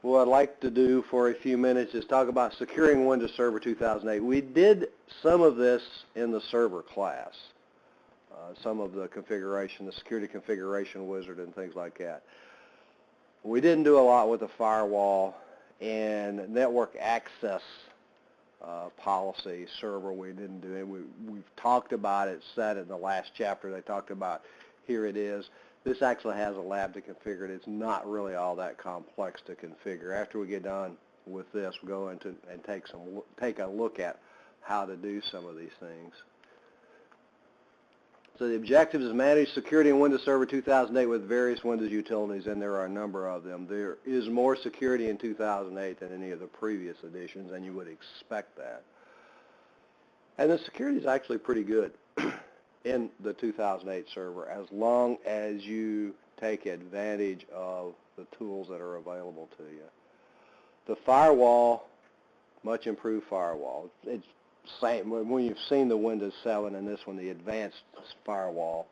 what I'd like to do for a few minutes is talk about securing Windows Server 2008. We did some of this in the server class, some of the configuration, the security configuration wizard and things like that. We didn't do a lot with the firewall and network access policy server. We didn't do it. We've talked about it, said in the last chapter. They talked about, here it is. This actually has a lab to configure it. It's not really all that complex to configure. After we get done with this, we'll go into and take a look at how to do some of these things. So the objective is manage security in Windows Server 2008 with various Windows utilities, and there are a number of them. There is more security in 2008 than any of the previous editions, and you would expect that. And the security is actually pretty good in the 2008 server, as long as you take advantage of the tools that are available to you. The firewall, much improved firewall. It's same when you've seen the Windows 7 and this one, the advanced firewall,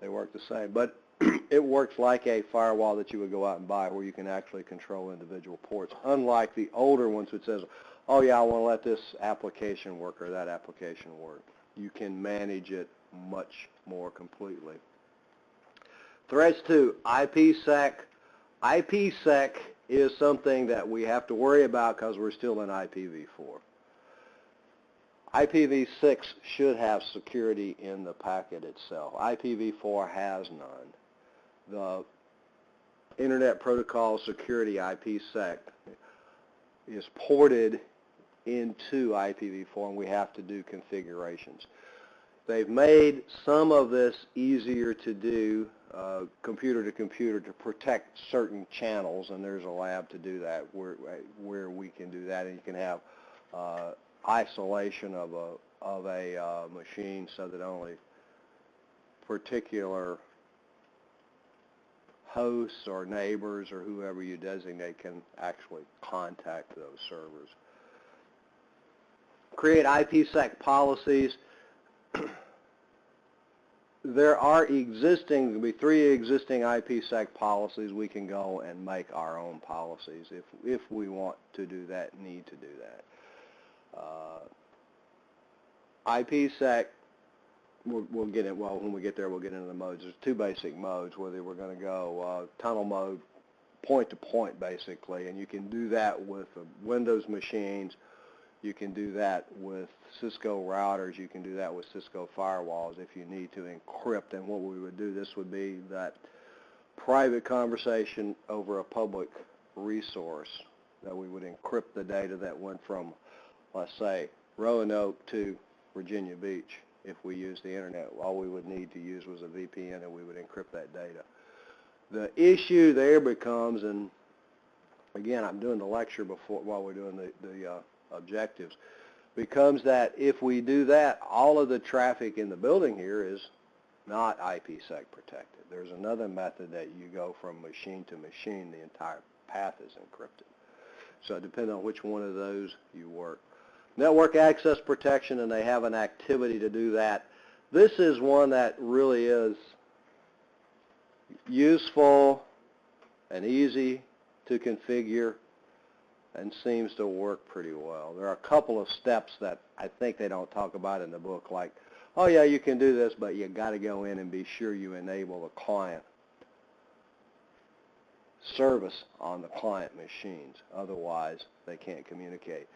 they work the same. But it works like a firewall that you would go out and buy, where you can actually control individual ports, unlike the older ones which says, oh yeah, I want to let this application work or that application work. You can manage it much more completely. Threats to IPSec. IPSec is something that we have to worry about because we're still in IPv4. IPv6 should have security in the packet itself. IPv4 has none. The Internet Protocol Security IPSec is ported into IPv4, and we have to do configurations. They've made some of this easier to do computer to computer to protect certain channels, and there's a lab to do that where we can do that, and you can have isolation of a machine so that only particular hosts or neighbors or whoever you designate can actually contact those servers. Create IPSec policies. There are there'll be 3 existing IPSec policies. We can go and make our own policies if we want to do that, need to do that. IPSec, we'll get it. Well, when we get there, we'll get into the modes. There's 2 basic modes. Whether we're going to go tunnel mode, point to point, basically, and you can do that with Windows machines. You can do that with Cisco routers. You can do that with Cisco firewalls if you need to encrypt. And what we would do, this would be that private conversation over a public resource, that we would encrypt the data that went from, let's say, Roanoke to Virginia Beach. If we use the internet, all we would need to use was a VPN, and we would encrypt that data. The issue there becomes, and again, I'm doing the lecture while we're doing the objectives, becomes that if we do that, all of the traffic in the building here is not IPSec protected. There's another method that you go from machine to machine. The entire path is encrypted. So depending on which one of those you work. Network access protection, and they have an activity to do that. This is one that really is useful and easy to configure and seems to work pretty well. There are a couple of steps that I think they don't talk about in the book, like, oh yeah, you can do this, but you got to go in and be sure you enable the client service on the client machines. Otherwise, they can't communicate.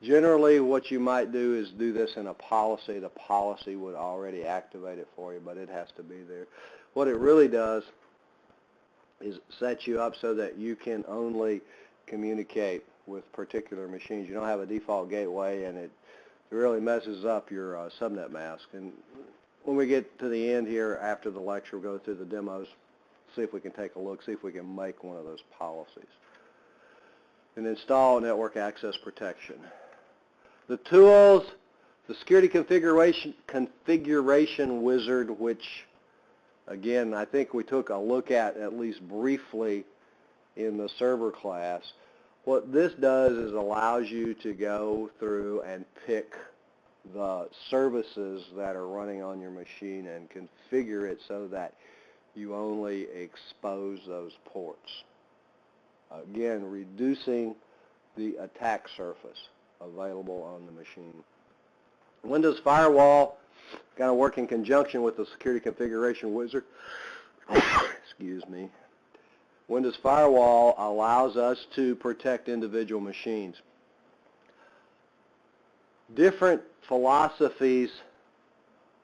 Generally, what you might do is do this in a policy. The policy would already activate it for you, but it has to be there. What it really does is set you up so that you can only communicate with particular machines. You don't have a default gateway, and it really messes up your subnet mask. And when we get to the end here after the lecture, we'll go through the demos, see if we can take a look, see if we can make one of those policies. And install network access protection. The tools, the security configuration wizard, which again I think we took a look at least briefly in the server class. What this does is allows you to go through and pick the services that are running on your machine and configure it so that you only expose those ports. Again, reducing the attack surface available on the machine. Windows Firewall kind of work in conjunction with the security configuration wizard. Excuse me. Windows Firewall allows us to protect individual machines. Different philosophies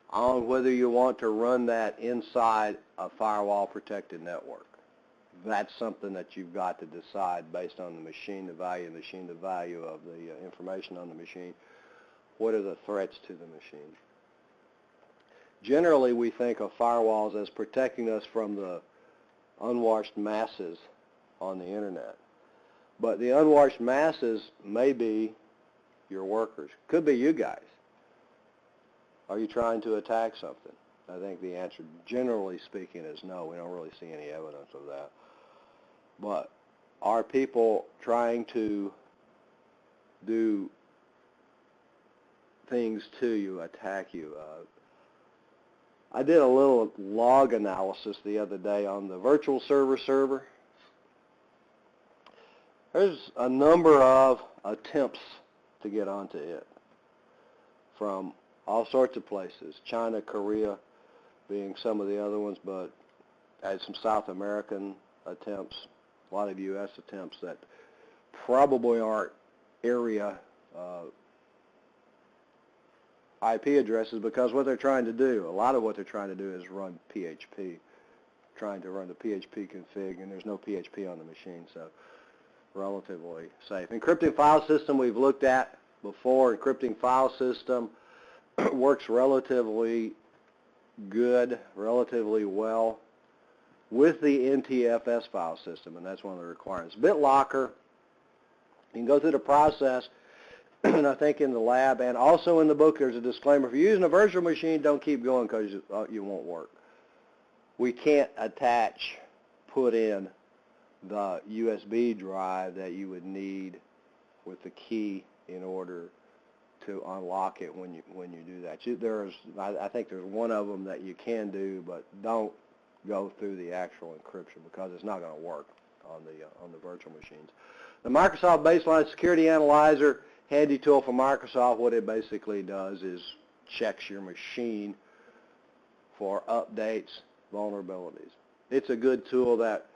on whether you want to run that inside a firewall protected network. That's something that you've got to decide based on the machine, the value of the machine, the value of the information on the machine. What are the threats to the machine? Generally, we think of firewalls as protecting us from the unwashed masses on the internet. But the unwashed masses may be your workers. Could be you guys. Are you trying to attack something? I think the answer, generally speaking, is no. We don't really see any evidence of that. But are people trying to do things to you, attack you? I did a little log analysis the other day on the virtual server. There's a number of attempts to get onto it from all sorts of places, China, Korea being some of the other ones, but I had some South American attempts, a lot of U.S. attempts that probably aren't area IP addresses, because what they're trying to do, a lot of what they're trying to do is run PHP, trying to run the PHP config, and there's no PHP on the machine, so relatively safe. Encrypting file system we've looked at before. Encrypting file system works relatively good, relatively well with the NTFS file system, and that's one of the requirements. BitLocker, you can go through the process, and I think in the lab and also in the book there's a disclaimer. If you're using a virtual machine, don't keep going because you won't work. We can't put in the USB drive that you would need with the key in order to unlock it when you do that. I think there's one of them that you can do, but don't go through the actual encryption because it's not going to work on the virtual machines. The Microsoft Baseline Security Analyzer, handy tool for Microsoft. What it basically does is checks your machine for updates, vulnerabilities. It's a good tool that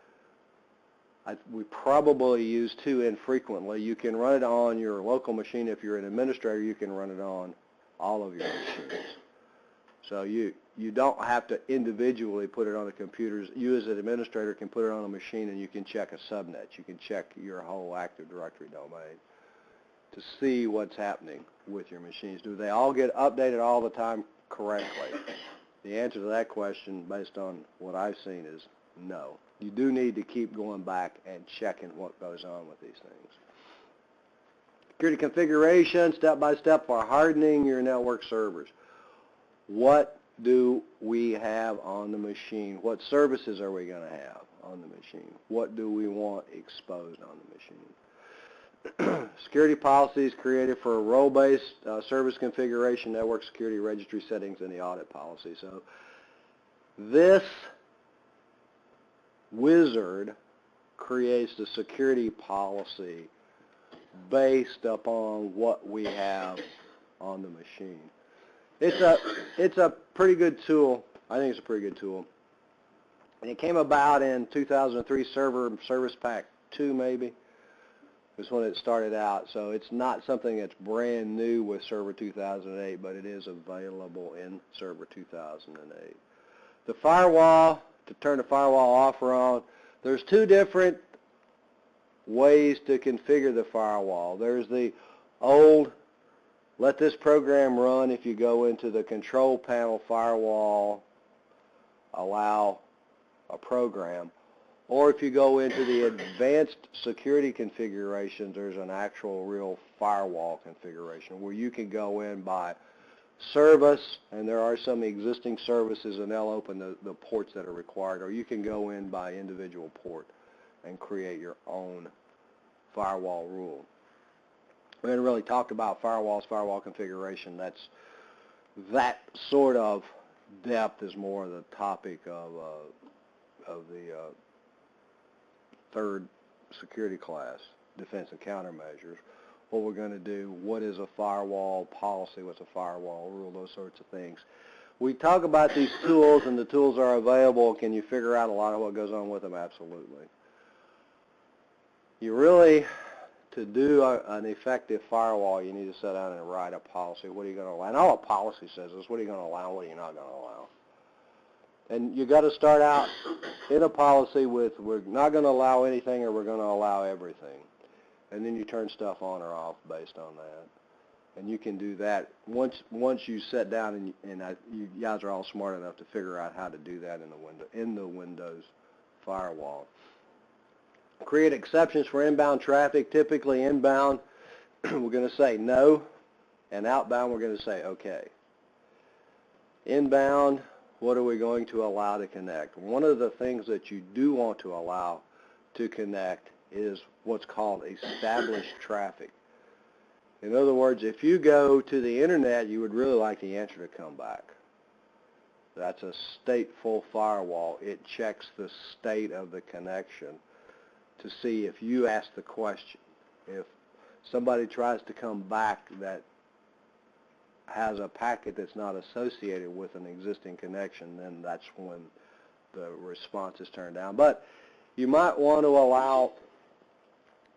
we probably use too infrequently. You can run it on your local machine. If you're an administrator, you can run it on all of your machines. So you don't have to individually put it on the computers. You as an administrator can put it on a machine and you can check a subnet. You can check your whole Active Directory domain to see what's happening with your machines. Do they all get updated all the time correctly? The answer to that question, based on what I've seen, is no. You do need to keep going back and checking what goes on with these things. Security configuration, step-by-step for hardening your network servers. What do we have on the machine? What services are we going to have on the machine? What do we want exposed on the machine? Security policies created for role-based service configuration, network security registry settings, and the audit policy. So this wizard creates the security policy based upon what we have on the machine. It's a pretty good tool. I think it's a pretty good tool. And it came about in 2003, Service Pack 2 maybe. Is when it started out. So it's not something that's brand new with Server 2008, but it is available in Server 2008. The firewall, to turn the firewall off or on, there's two different ways to configure the firewall. There's the old, let this program run. If you go into the control panel, firewall, allow a program. Or if you go into the advanced security configurations, there's an actual real firewall configuration where you can go in by service, and there are some existing services, and they'll open the ports that are required, or you can go in by individual port and create your own firewall rule. We haven't really talked about firewalls, firewall configuration. That sort of depth is more the topic of the third security class, defense and countermeasures. What we're going to do, what is a firewall policy, what's a firewall rule, those sorts of things. We talk about these tools, and the tools are available. Can you figure out a lot of what goes on with them? Absolutely. You really, to do an effective firewall, you need to sit down and write a policy. What are you going to allow? And all a policy says is, what are you going to allow, what are you not going to allow? And you got to start out in a policy with, we're not going to allow anything, or we're going to allow everything. And then you turn stuff on or off based on that. And you can do that once you sit down, and you guys are all smart enough to figure out how to do that in the Windows firewall. Create exceptions for inbound traffic. Typically inbound, we're going to say no, and outbound we're going to say okay. Inbound, what are we going to allow to connect? One of the things that you do want to allow to connect is what's called established traffic. In other words, if you go to the internet, you would really like the answer to come back. That's a stateful firewall. It checks the state of the connection to see if you ask the question. If somebody tries to come back that has a packet that's not associated with an existing connection, then that's when the response is turned down. But you might want to allow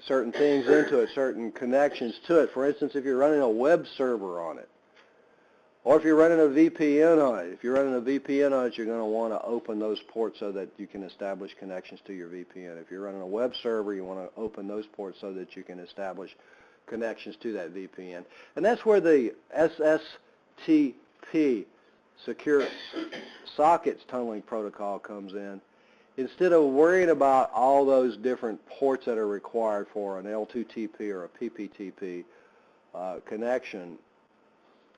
certain things into it, certain connections to it. For instance, if you're running a web server on it, or if you're running a VPN on it. If you're running a VPN on it, you're going to want to open those ports so that you can establish connections to your VPN. If you're running a web server, you want to open those ports so that you can establish connections to that VPN. And that's where the SSTP, Secure Sockets Tunneling Protocol, comes in. Instead of worrying about all those different ports that are required for an L2TP or a PPTP connection,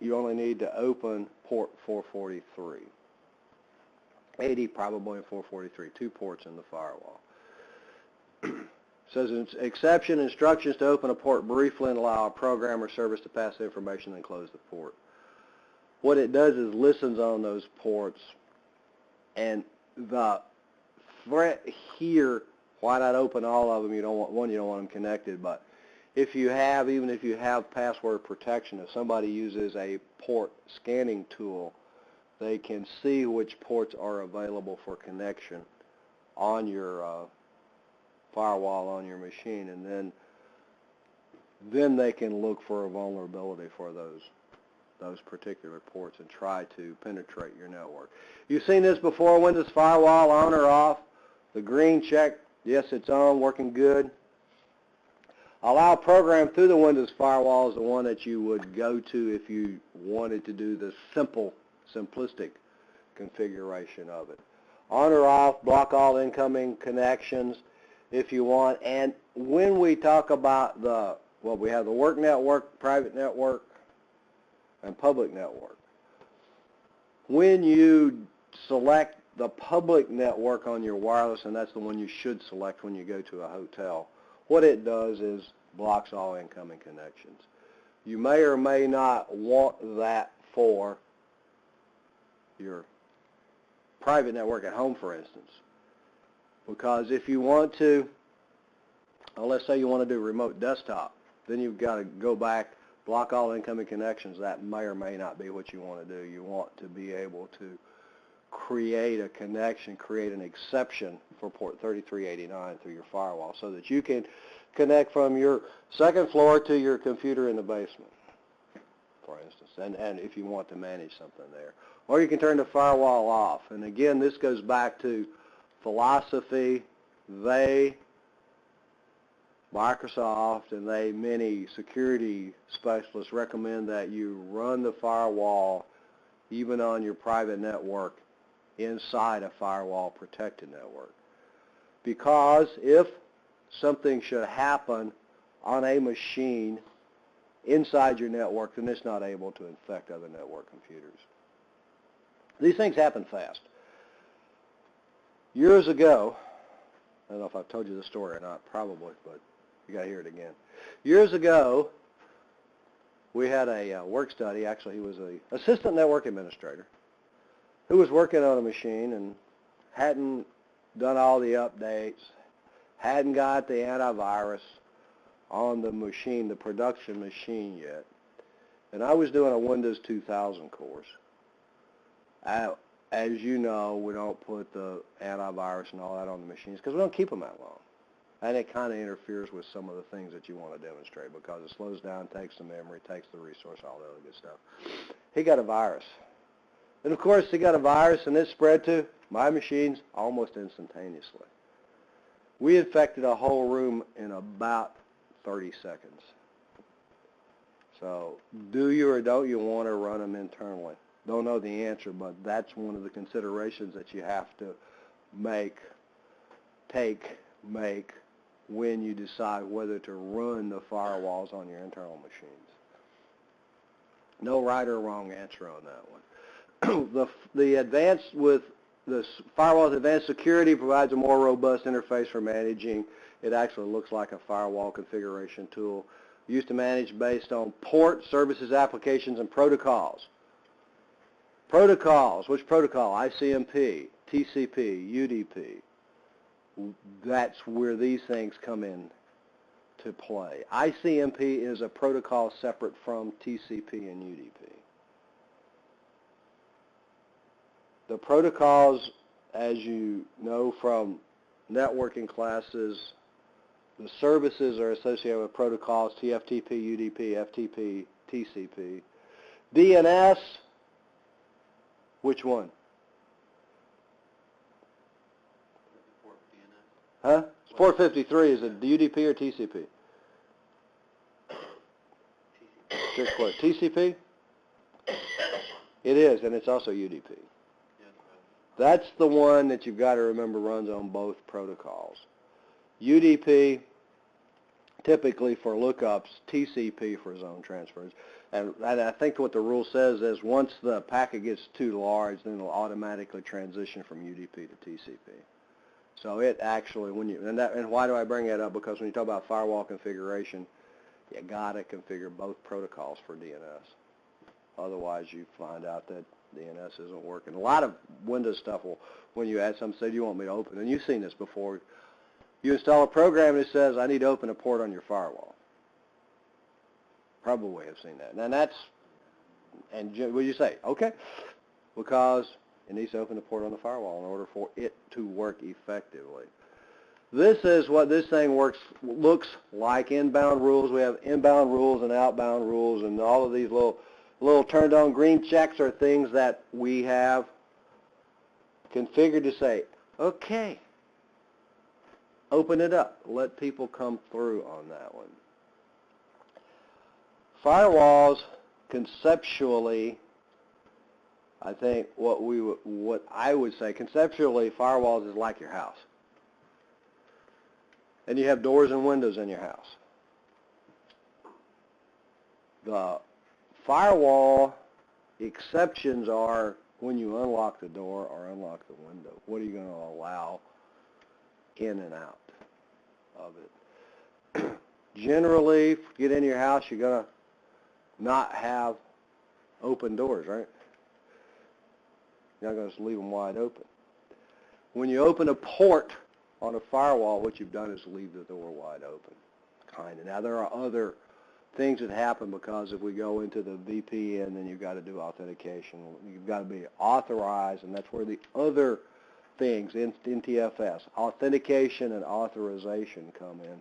you only need to open port 443. 80 probably and 443, 2 ports in the firewall. Says exception instructions to open a port briefly and allow a program or service to pass the information and close the port. What it does is listens on those ports, and the threat here, why not open all of them? You don't want them connected, but even if you have password protection, if somebody uses a port scanning tool, they can see which ports are available for connection on your firewall on your machine, and then they can look for a vulnerability for those particular ports and try to penetrate your network. You've seen this before, Windows Firewall on or off. The green check, yes, it's on, working good. Allow a program through the Windows Firewall is the one that you would go to if you wanted to do the simplistic configuration of it. On or off, block all incoming connections if you want. And when we talk about we have the work network, private network, and public network. When you select the public network on your wireless, and that's the one you should select when you go to a hotel, what it does is blocks all incoming connections. You may or may not want that for your private network at home, for instance, because if you want to, let's say you want to do remote desktop, then you've got to go back, block all incoming connections. That may or may not be what you want to do. You want to be able to create a connection, create an exception for port 3389 through your firewall so that you can connect from your second floor to your computer in the basement, for instance, and if you want to manage something there. Or you can turn the firewall off. And again, this goes back to philosophy. Microsoft and many security specialists recommend that you run the firewall even on your private network inside a firewall protected network. Because if something should happen on a machine inside your network, then it's not able to infect other network computers. These things happen fast. Years ago, I don't know if I've told you the story or not, probably, but you got to hear it again. Years ago, we had a work study. Actually, he was an assistant network administrator who was working on a machine and hadn't done all the updates, hadn't got the antivirus on the machine, the production machine yet. And I was doing a Windows 2000 course. As you know, we don't put the antivirus and all that on the machines because we don't keep them that long. And it kind of interferes with some of the things that you want to demonstrate because it slows down, takes the memory, takes the resource, all the other good stuff. He got a virus. And of course, he got a virus and it spread to my machines almost instantaneously. We infected a whole room in about 30 seconds. So do you or don't you want to run them internally? Don't know the answer, but that's one of the considerations that you have to make when you decide whether to run the firewalls on your internal machines. No right or wrong answer on that one. The advanced with the firewall's advanced security provides a more robust interface for managing. It actually looks like a firewall configuration tool used to manage based on port, services, applications, and protocols. Protocols, which protocol? ICMP, TCP, UDP. That's where these things come in to play. ICMP is a protocol separate from TCP and UDP. The protocols, as you know from networking classes, the services are associated with protocols, TFTP, UDP, FTP, TCP. DNS, which one? Huh? 453, is it UDP or TCP? Good question. TCP? It is, and it's also UDP. That's the one that you've got to remember runs on both protocols. UDP typically for lookups, TCP for zone transfers. And I think what the rule says is once the packet gets too large, then it'll automatically transition from UDP to TCP. So it actually, and why do I bring that up? Because when you talk about firewall configuration, you got to configure both protocols for DNS. Otherwise, you find out that DNS isn't working. A lot of Windows stuff will, when you add something, say, do you want me to open? And you've seen this before. You install a program that says, I need to open a port on your firewall. Probably have seen that. And that's, and what do you say? Okay, because it needs to open the port on the firewall in order for it to work effectively. This is what this thing looks like. Inbound rules. We have inbound rules and outbound rules, and all of these little turned on green checks are things that we have configured to say, okay, open it up. Let people come through on that one. Firewalls, conceptually, I think what I would say, conceptually, firewalls is like your house. And you have doors and windows in your house. The firewall exceptions are when you unlock the door or unlock the window. What are you going to allow in and out of it? Generally, if you get into your house, you're going to not have open doors, right? You're not going to just leave them wide open. When you open a port on a firewall, what you've done is leave the door wide open, kind of. Now, there are other things that happen because if we go into the VPN, then you've got to do authentication. You've got to be authorized, and that's where the other things in TFS, authentication and authorization come in,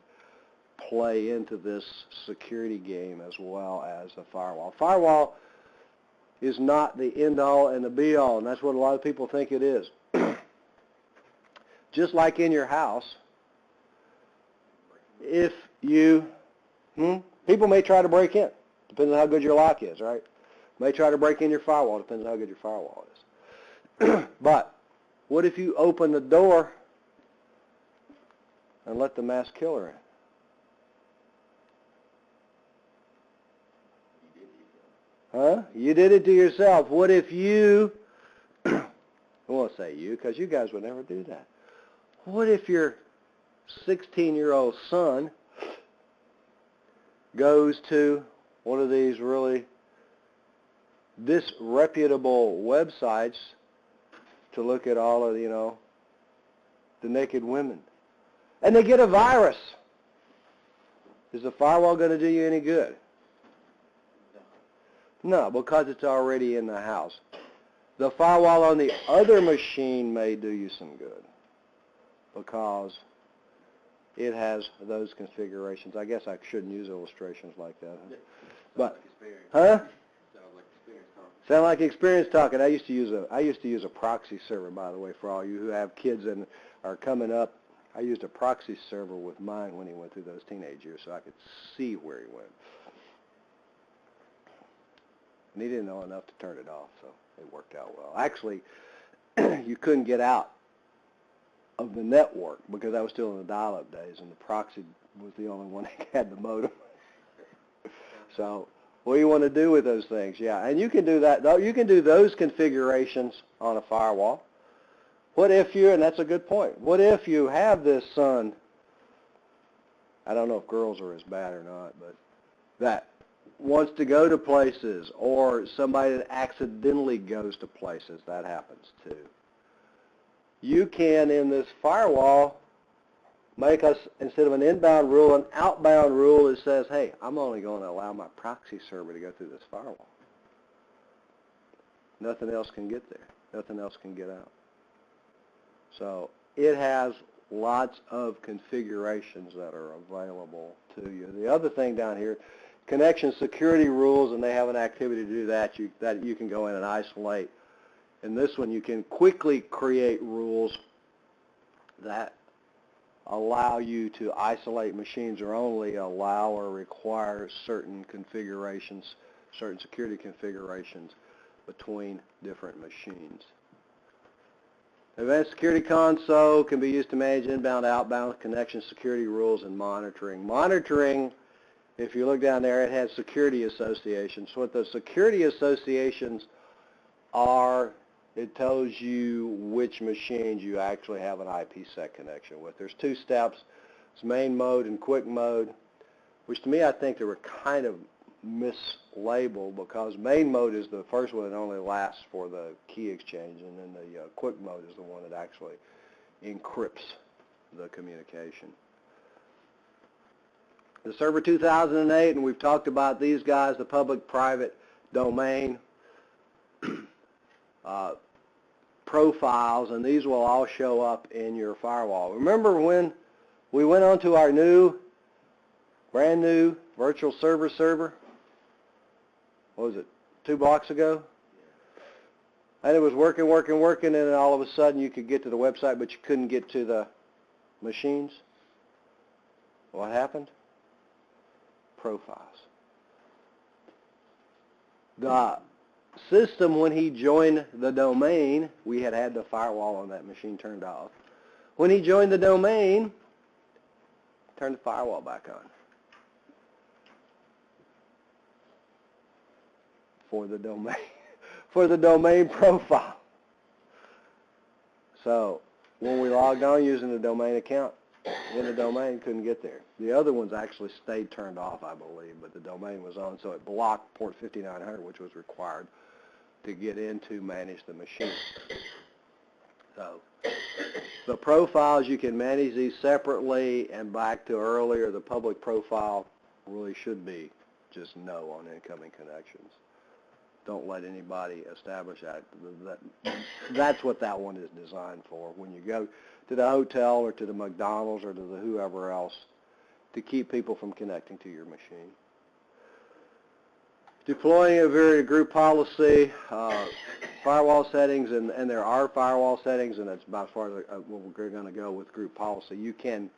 play into this security game as well as the firewall. Firewall is not the end-all and the be-all, and that's what a lot of people think it is. Just like in your house, if you, people may try to break in, depends on how good your lock is, right? May try to break in your firewall, depends on how good your firewall is. But what if you open the door and let the mass killer in? Huh? You did it to yourself. What if you, I won't say you, because you guys would never do that. What if your 16-year-old son goes to one of these really disreputable websites to look at all of, the naked women? and they get a virus. Is the firewall going to do you any good? No, because it's already in the house. The firewall on the other machine may do you some good because it has those configurations. I guess I shouldn't use illustrations like that. Huh? But, huh? Sound like experience talking. I used to use a proxy server, by the way, for all you who have kids and are coming up. I used a proxy server with mine when he went through those teenage years, so I could see where he went. And he didn't know enough to turn it off, so it worked out well. Actually, you couldn't get out of the network because that was still in the dial-up days, and the proxy was the only one that had the modem. So what do you want to do with those things? Yeah, and you can do that. You can do those configurations on a firewall. What if you, and that's a good point, what if you have this son, I don't know if girls are as bad or not, but that wants to go to places, or somebody that accidentally goes to places, that happens too. You can, in this firewall, make us, instead of an inbound rule, an outbound rule that says, hey, I'm only going to allow my proxy server to go through this firewall. Nothing else can get there. Nothing else can get out. So it has lots of configurations that are available to you. The other thing down here, connection security rules, and they have an activity to do that. You can go in and isolate. In this one, you can quickly create rules that allow you to isolate machines or only allow or require certain configurations, certain security configurations between different machines. Advanced Security Console can be used to manage inbound, outbound connection security rules and monitoring. Monitoring, if you look down there, it has security associations. What the security associations are, it tells you which machines you actually have an IPSec connection with. There's two steps. It's main mode and quick mode, which to me I think they were kind of mislabeled because main mode is the first one that only lasts for the key exchange, and then the quick mode is the one that actually encrypts the communication. The Server 2008, and we've talked about these guys, the public-private domain profiles, and these will all show up in your firewall. Remember when we went on to our brand new virtual server? What was it, 2 blocks ago? And it was working, and then all of a sudden you could get to the website, but you couldn't get to the machines. What happened? Profiles. The system, when he joined the domain, we had the firewall on that machine turned off. When he joined the domain, turned the firewall back on. For the domain profile. So when we logged on using the domain account in the domain, couldn't get there. The other ones actually stayed turned off, I believe, but the domain was on, so it blocked port 5900, which was required to get in to manage the machine. So the profiles, you can manage these separately, and back to earlier, the public profile really should be just no on incoming connections. Don't let anybody establish that. That's what that one is designed for. When you go to the hotel or to the McDonald's or to the whoever else, to keep people from connecting to your machine. Deploying a varied group policy, firewall settings, and there are firewall settings, and that's about as far as what we're going to go with group policy. You can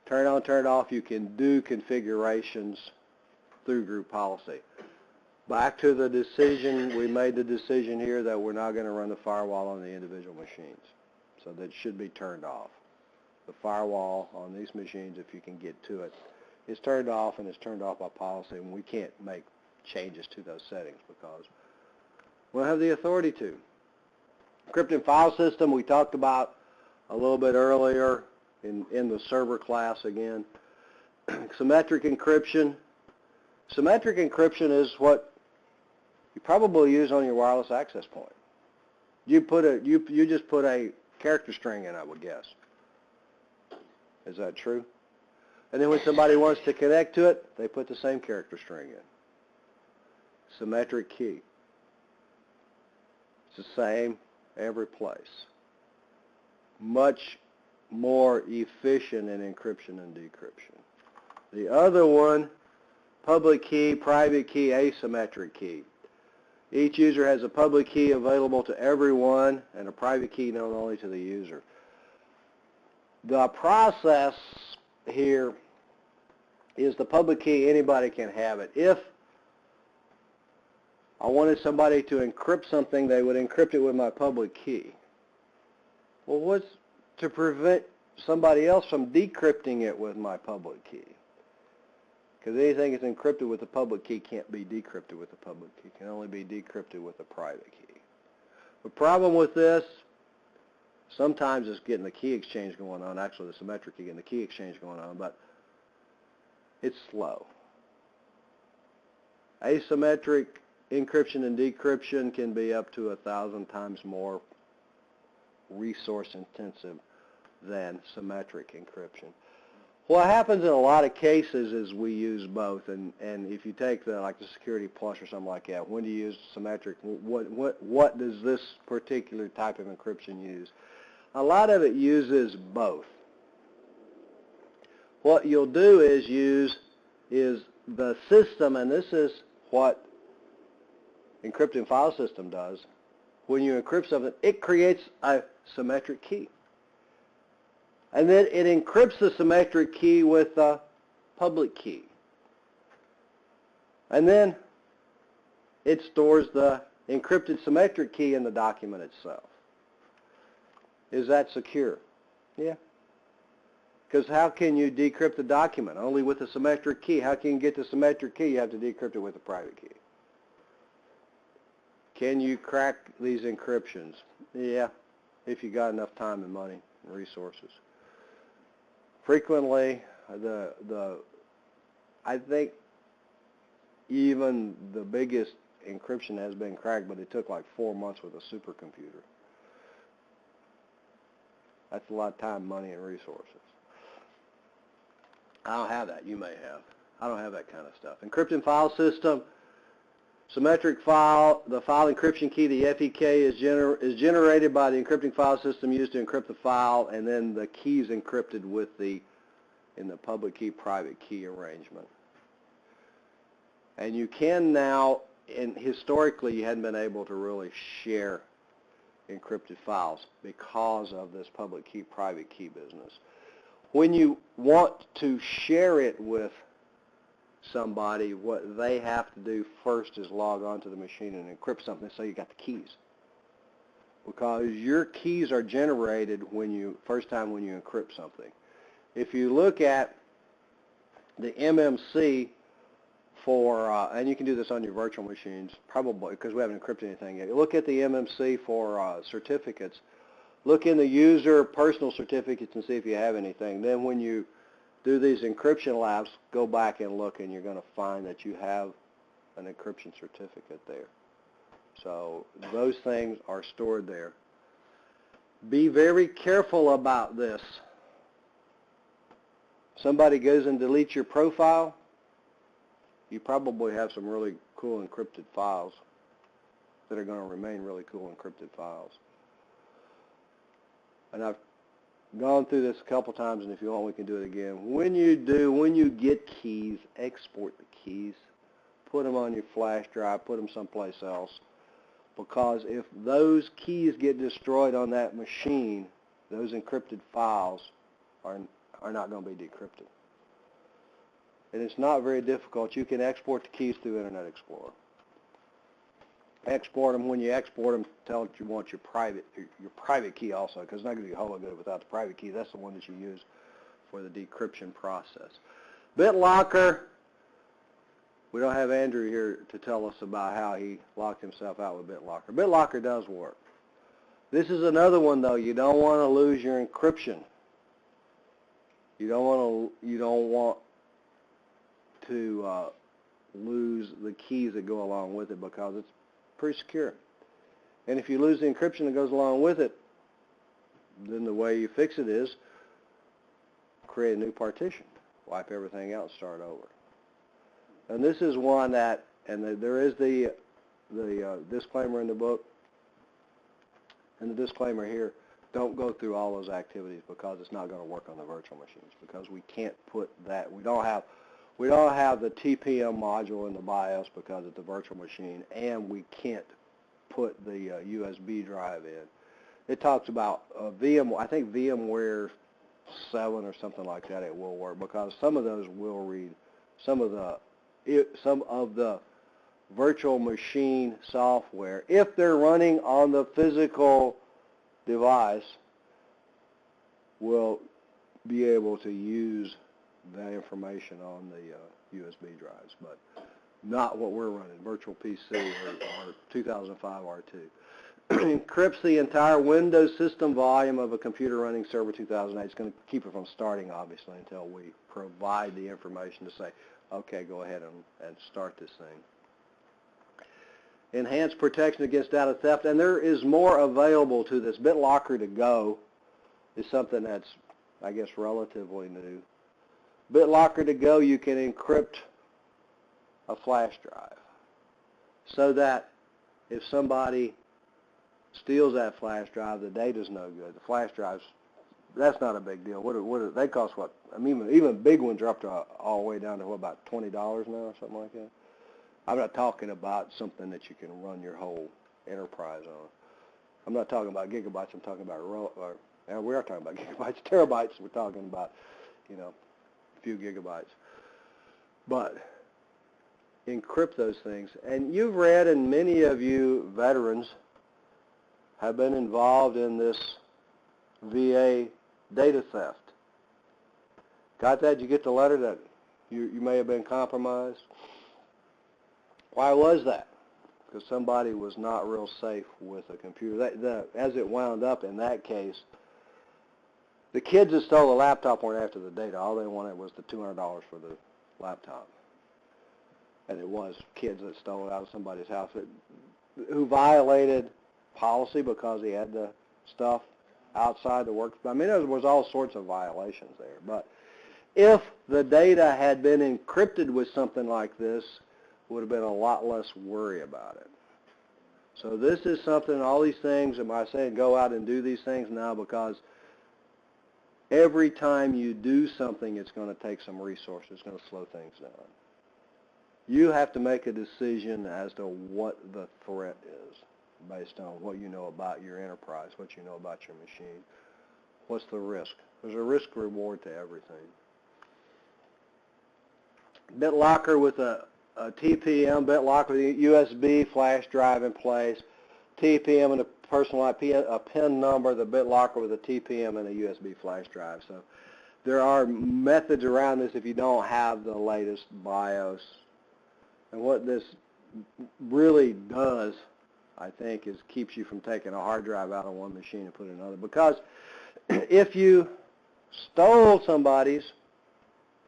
turn it on, turn it off. You can do configurations through group policy. Back to the decision, we made the decision here that we're not going to run the firewall on the individual machines. So that should be turned off. The firewall on these machines, if you can get to it, is turned off, and it's turned off by policy, and we can't make changes to those settings because we don't have the authority to. Encrypting file system, we talked about a little bit earlier in the server class again. Symmetric encryption. Symmetric encryption is what you probably use on your wireless access point. You just put a character string in, I would guess. Is that true? And then when somebody wants to connect to it, they put the same character string in. Symmetric key. It's the same every place. Much more efficient in encryption and decryption. The other one, public key, private key, asymmetric key. Each user has a public key available to everyone and a private key known only to the user. The process here is the public key, anybody can have it. If I wanted somebody to encrypt something, they would encrypt it with my public key. Well, what's to prevent somebody else from decrypting it with my public key? Because anything that's encrypted with the public key can't be decrypted with the public key. It can only be decrypted with the private key. The problem with this, sometimes it's getting the key exchange going on, actually the symmetric key and the key exchange going on, but it's slow. Asymmetric encryption and decryption can be up to 1,000 times more resource intensive than symmetric encryption. What happens in a lot of cases is we use both, and if you take like the Security Plus or something like that, when do you use symmetric? What does this particular type of encryption use? A lot of it uses both. What you'll do is use the system, and this is what encrypting file system does. When you encrypt something, it creates a symmetric key. And then it encrypts the symmetric key with the public key. And then it stores the encrypted symmetric key in the document itself. Is that secure? Yeah. Because how can you decrypt the document? Only with the symmetric key. How can you get the symmetric key? You have to decrypt it with a private key. Can you crack these encryptions? Yeah, if you got enough time and money and resources. Frequently, I think even the biggest encryption has been cracked, but it took like 4 months with a supercomputer. That's a lot of time, money, and resources. I don't have that. You may have. I don't have that kind of stuff. Encrypting file system, symmetric file, the file encryption key, the FEK, is generated by the encrypting file system used to encrypt the file, and then the key is encrypted with in the public key, private key arrangement. And you can now, and historically you hadn't been able to really share encrypted files because of this public key, private key business. When you want to share it with somebody, what they have to do first is log on to the machine and encrypt something so you got the keys. Because your keys are generated first time when you encrypt something. If you look at the MMC for, and you can do this on your virtual machines, probably because we haven't encrypted anything yet. You look at the MMC for certificates. Look in the user personal certificates and see if you have anything. Then when you do these encryption labs, go back and look, and you're going to find that you have an encryption certificate there. So those things are stored there. Be very careful about this. Somebody goes and deletes your profile, you probably have some really cool encrypted files that are going to remain really cool encrypted files. And I've gone through this a couple times, and if you want, we can do it again. When you get keys, export the keys. Put them on your flash drive. Put them someplace else. Because if those keys get destroyed on that machine, those encrypted files are not going to be decrypted. And it's not very difficult. You can export the keys through Internet Explorer. Export them. When you export them, tell it you want your private key also, because it's not going to be a whole lot good without the private key. That's the one that you use for the decryption process. BitLocker, we don't have Andrew here to tell us about how he locked himself out with BitLocker. BitLocker does work. This is another one, though. You don't want to lose your encryption. You don't want to lose the keys that go along with it, because it's pretty secure. And if you lose the encryption that goes along with it, then the way you fix it is create a new partition, wipe everything out, and start over. And this is one that, and there is the disclaimer in the book, and the disclaimer here, don't go through all those activities because it's not going to work on the virtual machines, because we can't put that, we don't have the TPM module in the BIOS because it's a virtual machine, and we can't put the USB drive in. It talks about VMware, I think VMware 7 or something like that, it will work, because some of those will read some of the virtual machine software. If they're running on the physical device, will be able to use that information on the USB drives, but not what we're running, virtual PC or 2005 R2. Encrypts the entire Windows system volume of a computer running Server 2008. It's going to keep it from starting, obviously, until we provide the information to say, okay, go ahead and start this thing. Enhanced protection against data theft, and there is more available to this. BitLocker to go is something that's, I guess, relatively new. BitLocker to go, you can encrypt a flash drive so that if somebody steals that flash drive, the data's no good. The flash drives, that's not a big deal. What they cost? What? I mean, even big ones are up to all the way down to what, about $20 now or something like that. I'm not talking about something that you can run your whole enterprise on. I'm not talking about gigabytes. I'm talking about we are talking about gigabytes, terabytes. We're talking about, a few gigabytes. But encrypt those things. And you've read, and many of you veterans have been involved in this VA data theft. Got that? Did you get the letter that you may have been compromised? Why was that? Because somebody was not real safe with a computer. As it wound up in that case, the kids that stole the laptop weren't after the data. All they wanted was the $200 for the laptop. And it was kids that stole it out of somebody's house who violated policy because he had the stuff outside the work. I mean, there was all sorts of violations there. But if the data had been encrypted with something like this, would have been a lot less worry about it. So this is something, all these things, am I saying go out and do these things now? Because every time you do something, it's going to take some resources. It's going to slow things down. You have to make a decision as to what the threat is based on what you know about your enterprise, what you know about your machine. What's the risk? There's a risk reward to everything. BitLocker with a TPM, BitLocker with a USB flash drive in place, TPM and a personal IP, a PIN number, the BitLocker with a TPM and a USB flash drive. So there are methods around this if you don't have the latest BIOS. And what this really does, I think, is keeps you from taking a hard drive out of one machine and put it in another. Because if you stole somebody's,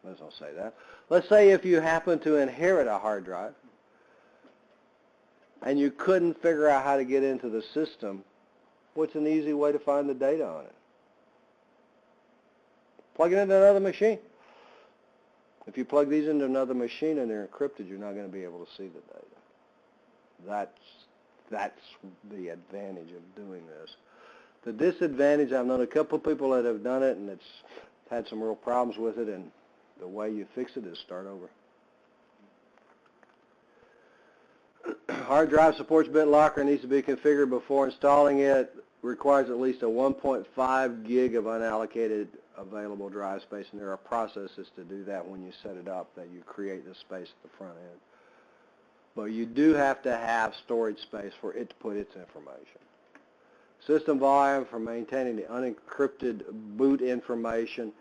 let's not say that. Let's say if you happen to inherit a hard drive and you couldn't figure out how to get into the system, what's an easy way to find the data on it? Plug it into another machine. If you plug these into another machine and they're encrypted, you're not going to be able to see the data. That's the advantage of doing this. The disadvantage, I've known a couple of people that have done it and it's had some real problems with it, and the way you fix it is start over. Hard drive supports BitLocker and needs to be configured before installing it. Requires at least a 1.5 gig of unallocated available drive space, and there are processes to do that when you set it up, that you create the space at the front end. But you do have to have storage space for it to put its information. System volume for maintaining the unencrypted boot information.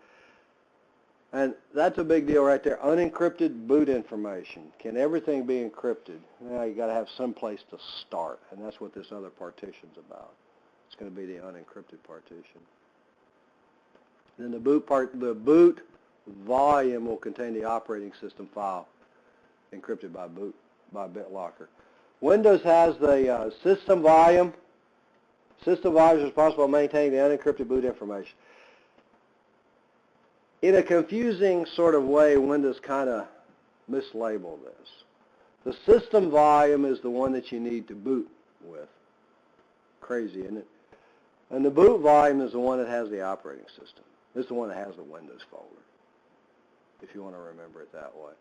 And that's a big deal right there. Unencrypted boot information. Can everything be encrypted? Well, you got to have some place to start, and that's what this other partition's about. It's going to be the unencrypted partition. Then the boot volume will contain the operating system file encrypted by BitLocker. Windows has the system volume. System volume is responsible for maintaining the unencrypted boot information. In a confusing sort of way, Windows kind of mislabeled this. The system volume is the one that you need to boot with. Crazy, isn't it? And the boot volume is the one that has the operating system. It's the one that has the Windows folder, if you want to remember it that way.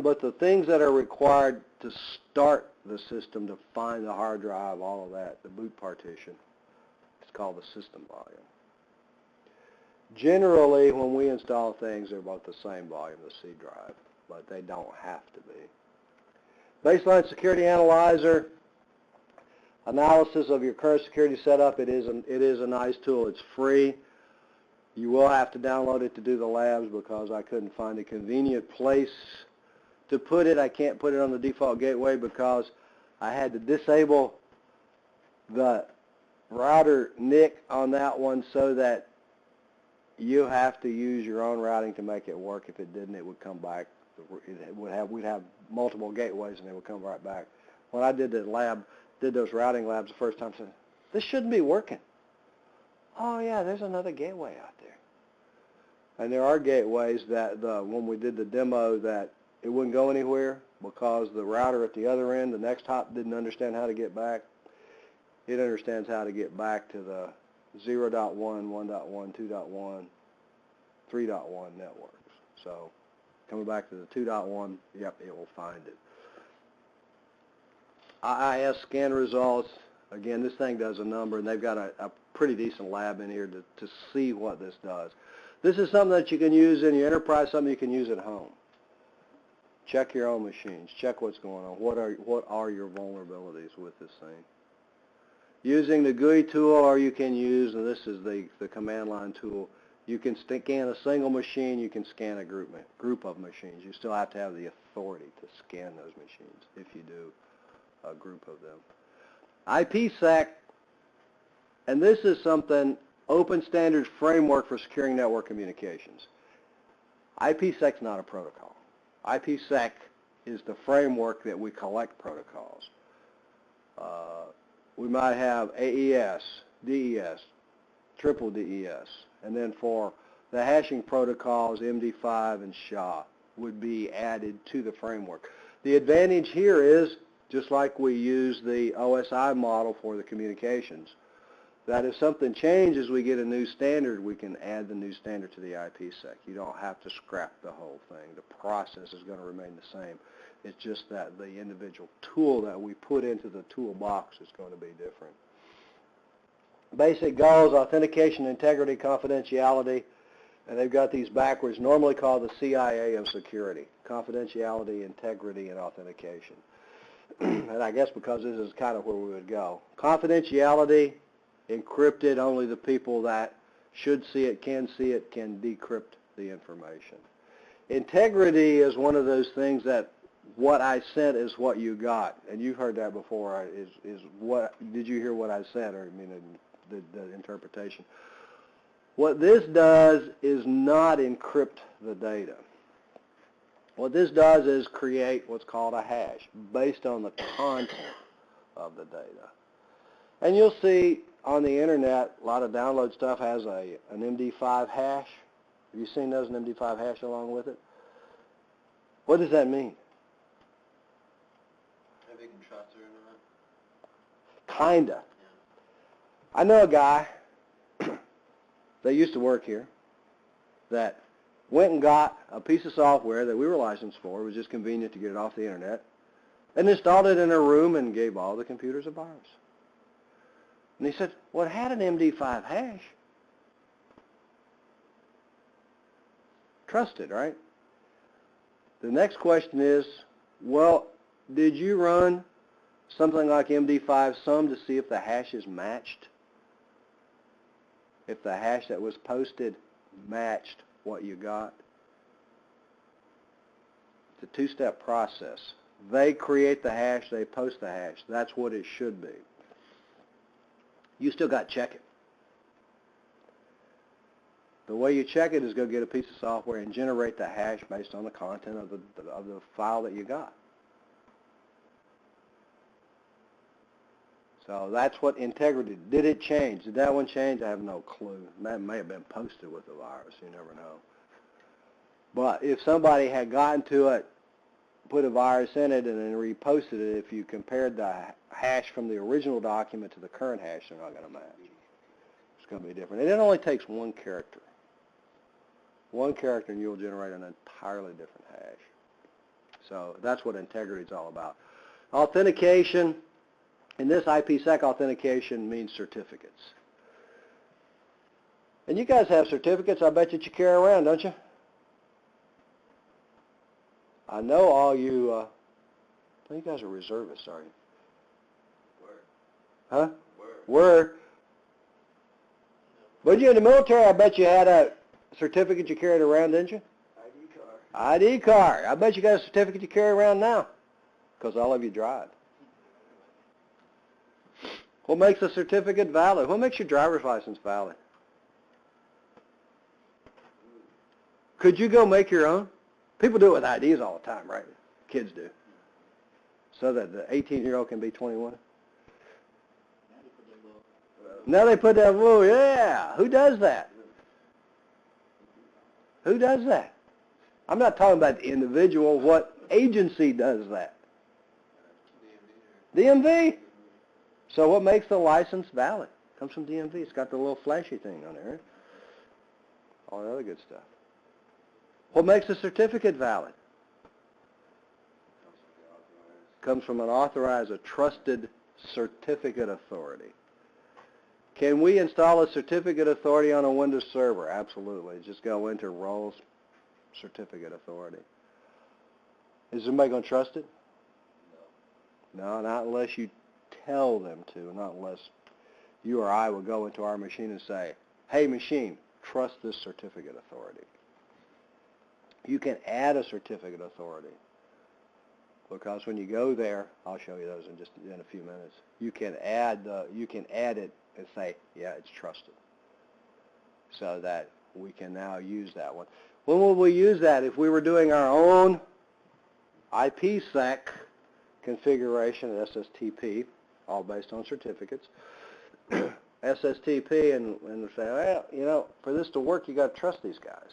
But the things that are required to start the system, to find the hard drive, all of that, the boot partition, it's called the system volume. Generally, when we install things, they're about the same volume, the C drive, but they don't have to be. Baseline Security Analyzer, analysis of your current security setup. It is a nice tool. It's free. You will have to download it to do the labs because I couldn't find a convenient place to put it. I can't put it on the default gateway because I had to disable the router NIC on that one so that you have to use your own routing to make it work. If it didn't, it would come back. We'd have multiple gateways and they would come right back. When I did those routing labs the first time, I said, this shouldn't be working. Oh yeah, there's another gateway out there. And there are gateways that when we did the demo that it wouldn't go anywhere because the router at the other end, the next hop, didn't understand how to get back. It understands how to get back to the 0.1, 1.1, 2.1, 3.1 networks. So coming back to the 2.1, yep, it will find it. IIS scan results, again, this thing does a number, and they've got a pretty decent lab in here to see what this does. This is something that you can use in your enterprise, something you can use at home. Check your own machines. Check what's going on. What are your vulnerabilities with this thing? Using the GUI tool, or you can use, and this is the command line tool, you can scan a single machine, you can scan a group of machines. You still have to have the authority to scan those machines if you do a group of them. IPSec, and this is something, Open Standards Framework for Securing Network Communications. IPSec's not a protocol. IPSec is the framework that we collect protocols. We might have AES, DES, triple DES, and then for the hashing protocols, MD5 and SHA would be added to the framework. The advantage here is, just like we use the OSI model for the communications, that if something changes, we get a new standard, we can add the new standard to the IPSec. You don't have to scrap the whole thing. The process is going to remain the same. It's just that the individual tool that we put into the toolbox is going to be different. Basic goals: authentication, integrity, confidentiality, and they've got these backwards, normally called the CIA of security: confidentiality, integrity, and authentication. And I guess because this is kind of where we would go. Confidentiality, encrypted, only the people that should see it, can decrypt the information. Integrity is one of those things that what I sent is what you got, and you've heard that before. Is what did you hear what I said, or I mean the interpretation? What this does is not encrypt the data. What this does is create what's called a hash based on the content of the data. And you'll see on the internet a lot of download stuff has an MD5 hash. Have you seen those, an MD5 hash along with it? What does that mean? If you can trust it or not. Kinda. Yeah. I know a guy that used to work here that went and got a piece of software that we were licensed for. It was just convenient to get it off the internet, and installed it in a room and gave all the computers a virus. And he said, well, it had an MD5 hash. Trusted, right? The next question is, well, did you run something like MD5 sum to see if the hashes matched? If the hash that was posted matched what you got? It's a two-step process. They create the hash, they post the hash. That's what it should be. You still got to check it. The way you check it is go get a piece of software and generate the hash based on the content of the file that you got. So that's what integrity. Did it change? Did that one change? I have no clue. That may have been posted with the virus. You never know. But if somebody had gotten to it, put a virus in it, and then reposted it, if you compared the hash from the original document to the current hash, they're not going to match. It's going to be different. And it only takes one character. One character, and you'll generate an entirely different hash. So that's what integrity is all about. Authentication, in this IPSec authentication means certificates. And you guys have certificates, I bet you carry around, don't you? I know all you, well, you guys are reservists, are you? Huh? Were. When you in the military, I bet you had a certificate you carried around, didn't you? ID card. ID card. I bet you got a certificate you carry around now, because all of you drive. What makes a certificate valid? What makes your driver's license valid? Could you go make your own? People do it with IDs all the time, right? Kids do. So that the 18-year-old can be 21. Now they put that rule, yeah. Who does that? Who does that? I'm not talking about the individual. What agency does that? DMV. So what makes the license valid? Comes from DMV. It's got the little flashy thing on there. All the other good stuff. What makes a certificate valid? Comes from an authorized, a trusted certificate authority. Can we install a certificate authority on a Windows server? Absolutely. Just go into roles, certificate authority. Is somebody going to trust it? No, not unless you tell them to, not unless you or I will go into our machine and say, hey machine, trust this certificate authority. You can add a certificate authority, because when you go there, I'll show you those in a few minutes. You can add it and say, yeah, it's trusted, so that we can now use that one. When will we use that? If we were doing our own IPSec configuration at SSTP, all based on certificates, SSTP, and say, well, you know, for this to work, you got to trust these guys.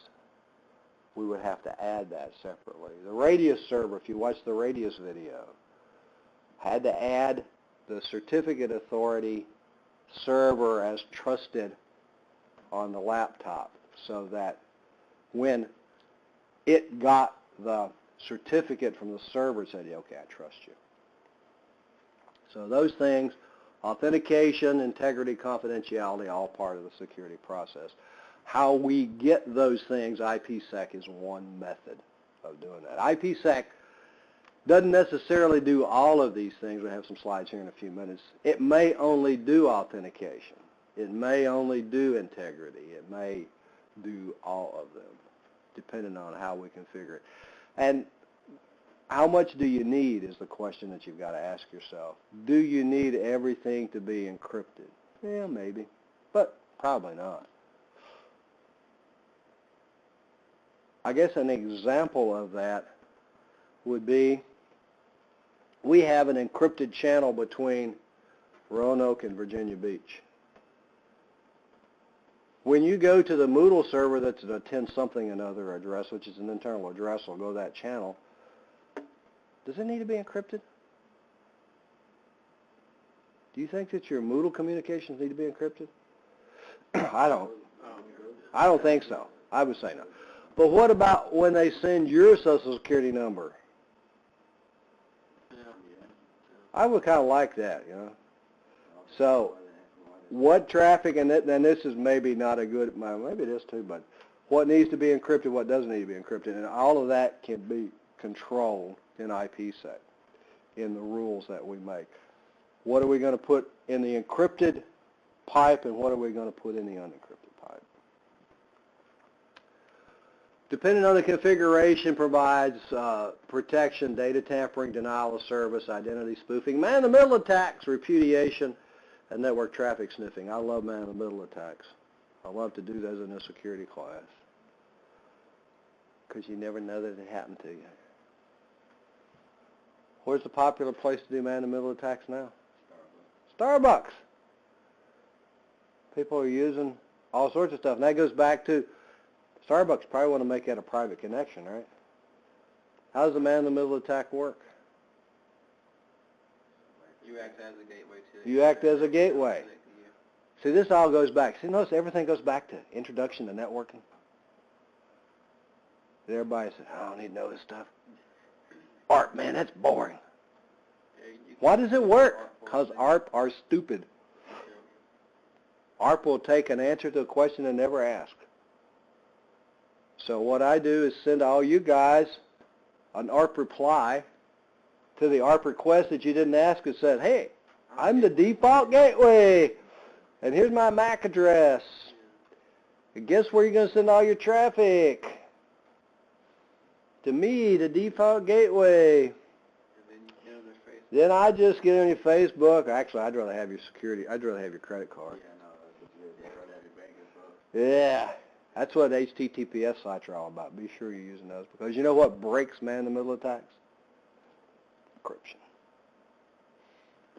We would have to add that separately. The Radius server, if you watch the Radius video, had to add the certificate authority server as trusted on the laptop, so that when it got the certificate from the server, it said, yeah, okay, I trust you. So those things, authentication, integrity, confidentiality, all part of the security process. How we get those things, IPSec is one method of doing that. IPSec doesn't necessarily do all of these things. We have some slides here in a few minutes. It may only do authentication. It may only do integrity. It may do all of them, depending on how we configure it. And how much do you need is the question that you've got to ask yourself. Do you need everything to be encrypted? Yeah, maybe, but probably not. I guess an example of that would be, we have an encrypted channel between Roanoke and Virginia Beach. When you go to the Moodle server that's a 10-something another address, which is an internal address, will go to that channel, does it need to be encrypted? Do you think that your Moodle communications need to be encrypted? I don't think so. I would say no. But what about when they send your Social Security number? I would kind of like that, you know. So what traffic, and this is maybe not a good, maybe it is too, but what needs to be encrypted, what doesn't need to be encrypted, and all of that can be controlled in IPSec, in the rules that we make. What are we going to put in the encrypted pipe, and what are we going to put in the unencrypted pipe? Depending on the configuration, provides protection, data tampering, denial of service, identity spoofing, man-in-the-middle attacks, repudiation, and network traffic sniffing. I love man-in-the-middle attacks. I love to do those in a security class, because you never know that it happened to you. Where's the popular place to do man-in-the-middle attacks now? Starbucks. People are using all sorts of stuff. And that goes back to Starbucks probably want to make that a private connection, right? How does the man-in-the-middle attack work? You act as a gateway to. You act as a gateway. See, this all goes back. See, notice everything goes back to introduction to networking. Everybody says, I don't need to know this stuff. ARP, man, that's boring. Why does it work? Because ARP are stupid. ARP will take an answer to a question and never ask. So what I do is send all you guys an ARP reply to the ARP request that you didn't ask and said, hey, I'm the default gateway, and here's my MAC address. And guess where you're going to send all your traffic? To me, the default gateway. And then you get on their Facebook. Then I just get on your Facebook. Actually, I'd rather have your security. I'd rather have your credit card. Yeah, no, that's what you do. I'd rather have your bank info. Yeah. That's what HTTPS sites are all about. Be sure you're using those, because you know what breaks man-in-the-middle attacks? Encryption.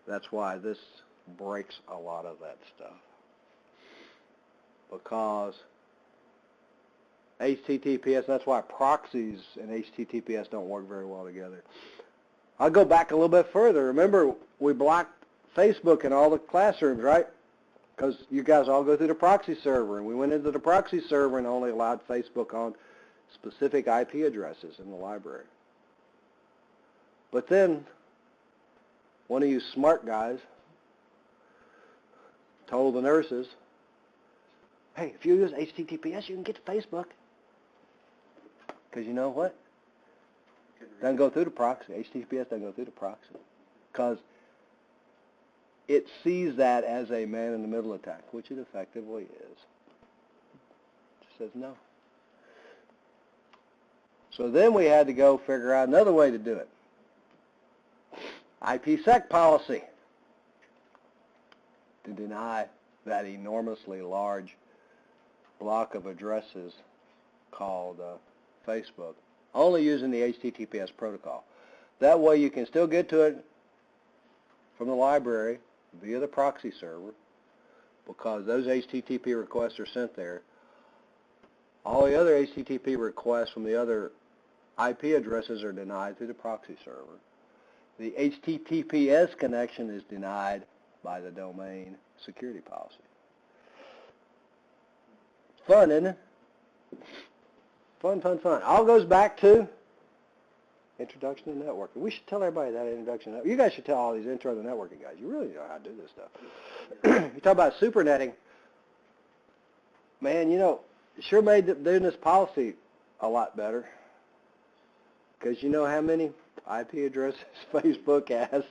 That's why this breaks a lot of that stuff. Because HTTPS, that's why proxies and HTTPS don't work very well together. I'll go back a little bit further. Remember, we blocked Facebook in all the classrooms, right? Because you guys all go through the proxy server, and we went into the proxy server and only allowed Facebook on specific IP addresses in the library. But then one of you smart guys told the nurses, hey, if you use HTTPS, you can get to Facebook. Because you know what? Doesn't go through the proxy. HTTPS doesn't go through the proxy. Because it sees that as a man-in-the-middle attack, which it effectively is. It says no. So then we had to go figure out another way to do it. IPSec policy to deny that enormously large block of addresses called Facebook, only using the HTTPS protocol. That way you can still get to it from the library via the proxy server, because those HTTP requests are sent there. All the other HTTP requests from the other IP addresses are denied through the proxy server. The HTTPS connection is denied by the domain security policy. Fun, isn't it? Fun, fun, fun. All goes back to introduction to networking. We should tell everybody that introduction. You guys should tell all these intro to networking guys. You really know how to do this stuff. You talk about supernetting. Man, you know, it sure made doing this policy a lot better. Because you know how many IP addresses Facebook has?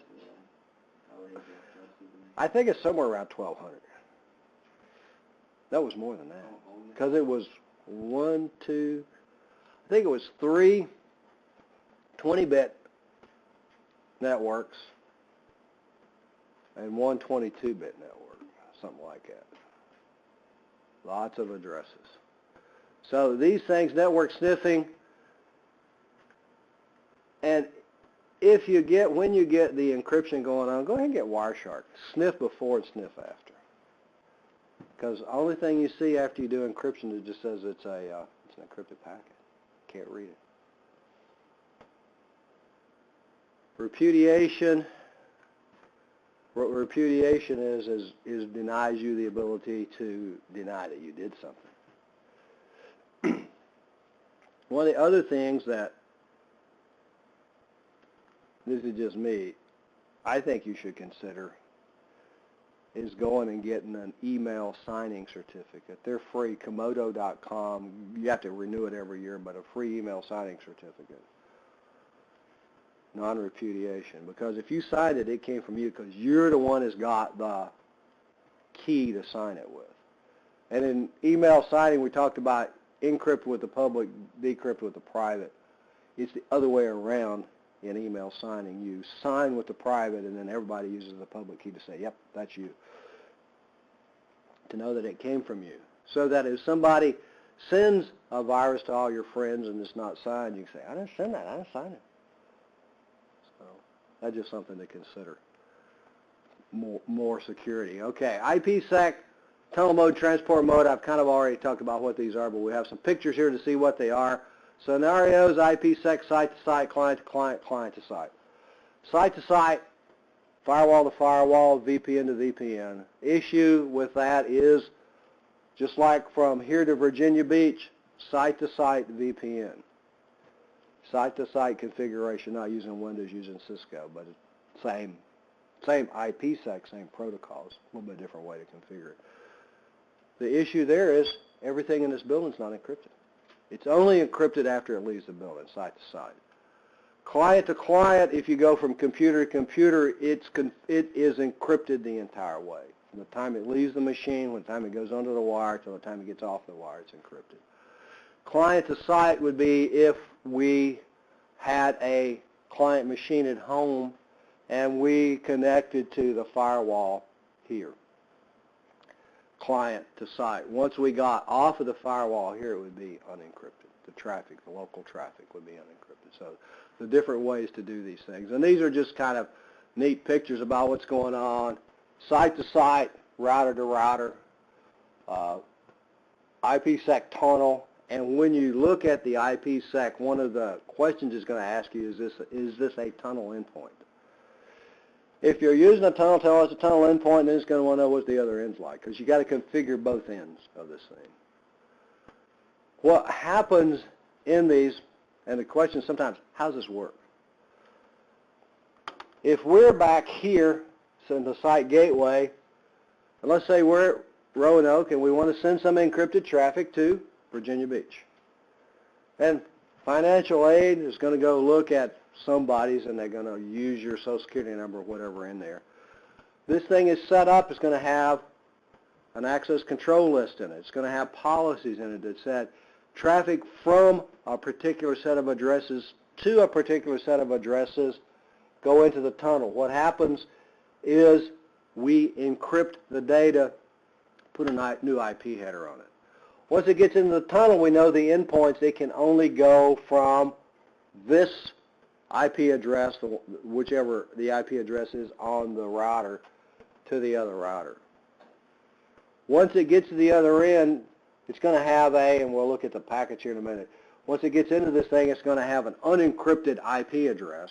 I think it's somewhere around 1,200. That was more than that. Because it was I think it was 3 20-bit networks and 1 22-bit network, something like that. Lots of addresses. So these things, network sniffing, and when you get the encryption going on, go ahead and get Wireshark. Sniff before and sniff after. Because the only thing you see after you do encryption, it just says it's an encrypted packet. Can't read it. Repudiation. What repudiation is denies you the ability to deny that you did something. One of the other things that, this is just me, I think you should consider is going and getting an email signing certificate. They're free, Komodo.com. You have to renew it every year, but a free email signing certificate. Non-repudiation. Because if you signed it, it came from you because you're the one that's got the key to sign it with. And in email signing, we talked about encrypt with the public, decrypt with the private. It's the other way around in email signing. You sign with the private, and then everybody uses the public key to say, yep, that's you. To know that it came from you. So that if somebody sends a virus to all your friends and it's not signed, you can say, I didn't send that, I didn't sign it. So that's just something to consider. More security. Okay, IPSec Tunnel mode, transport mode, I've kind of already talked about what these are, but we have some pictures here to see what they are. Scenarios, IPsec, site-to-site, client-to-client, client-to-site. Site-to-site, firewall to firewall, VPN to VPN. Issue with that is, just like from here to Virginia Beach, site-to-site VPN. Site-to-site configuration, not using Windows, using Cisco, but it's same IPsec, same protocols, a little bit different way to configure it. The issue there is everything in this building is not encrypted. It's only encrypted after it leaves the building, site to site. Client to client, if you go from computer to computer, it is encrypted the entire way. From the time it leaves the machine, from the time it goes under the wire, till the time it gets off the wire, it's encrypted. Client to site would be if we had a client machine at home and we connected to the firewall here. Client to site. Once we got off of the firewall here, it would be unencrypted. The traffic, the local traffic would be unencrypted. So the different ways to do these things. And these are just kind of neat pictures about what's going on. Site to site, router to router, IPsec tunnel. And when you look at the IPsec, one of the questions it's going to ask you is this a tunnel endpoint? If you're using a tunnel, tell us a tunnel endpoint, then it's going to want to know what the other end's like, because you got to configure both ends of this thing. What happens in these, and the question is sometimes, how does this work? If we're back here, so in the site gateway, and let's say we're at Roanoke and we want to send some encrypted traffic to Virginia Beach. And financial aid is going to go look at somebody's and they're going to use your social security number or whatever in there. This thing is set up, it's going to have an access control list in it. It's going to have policies in it that said traffic from a particular set of addresses to a particular set of addresses go into the tunnel. What happens is we encrypt the data, put a new IP header on it. Once it gets into the tunnel, we know the endpoints. It can only go from this IP address, whichever the IP address is on the router, to the other router. Once it gets to the other end, it's going to have and we'll look at the package here in a minute. Once it gets into this thing, it's going to have an unencrypted IP address.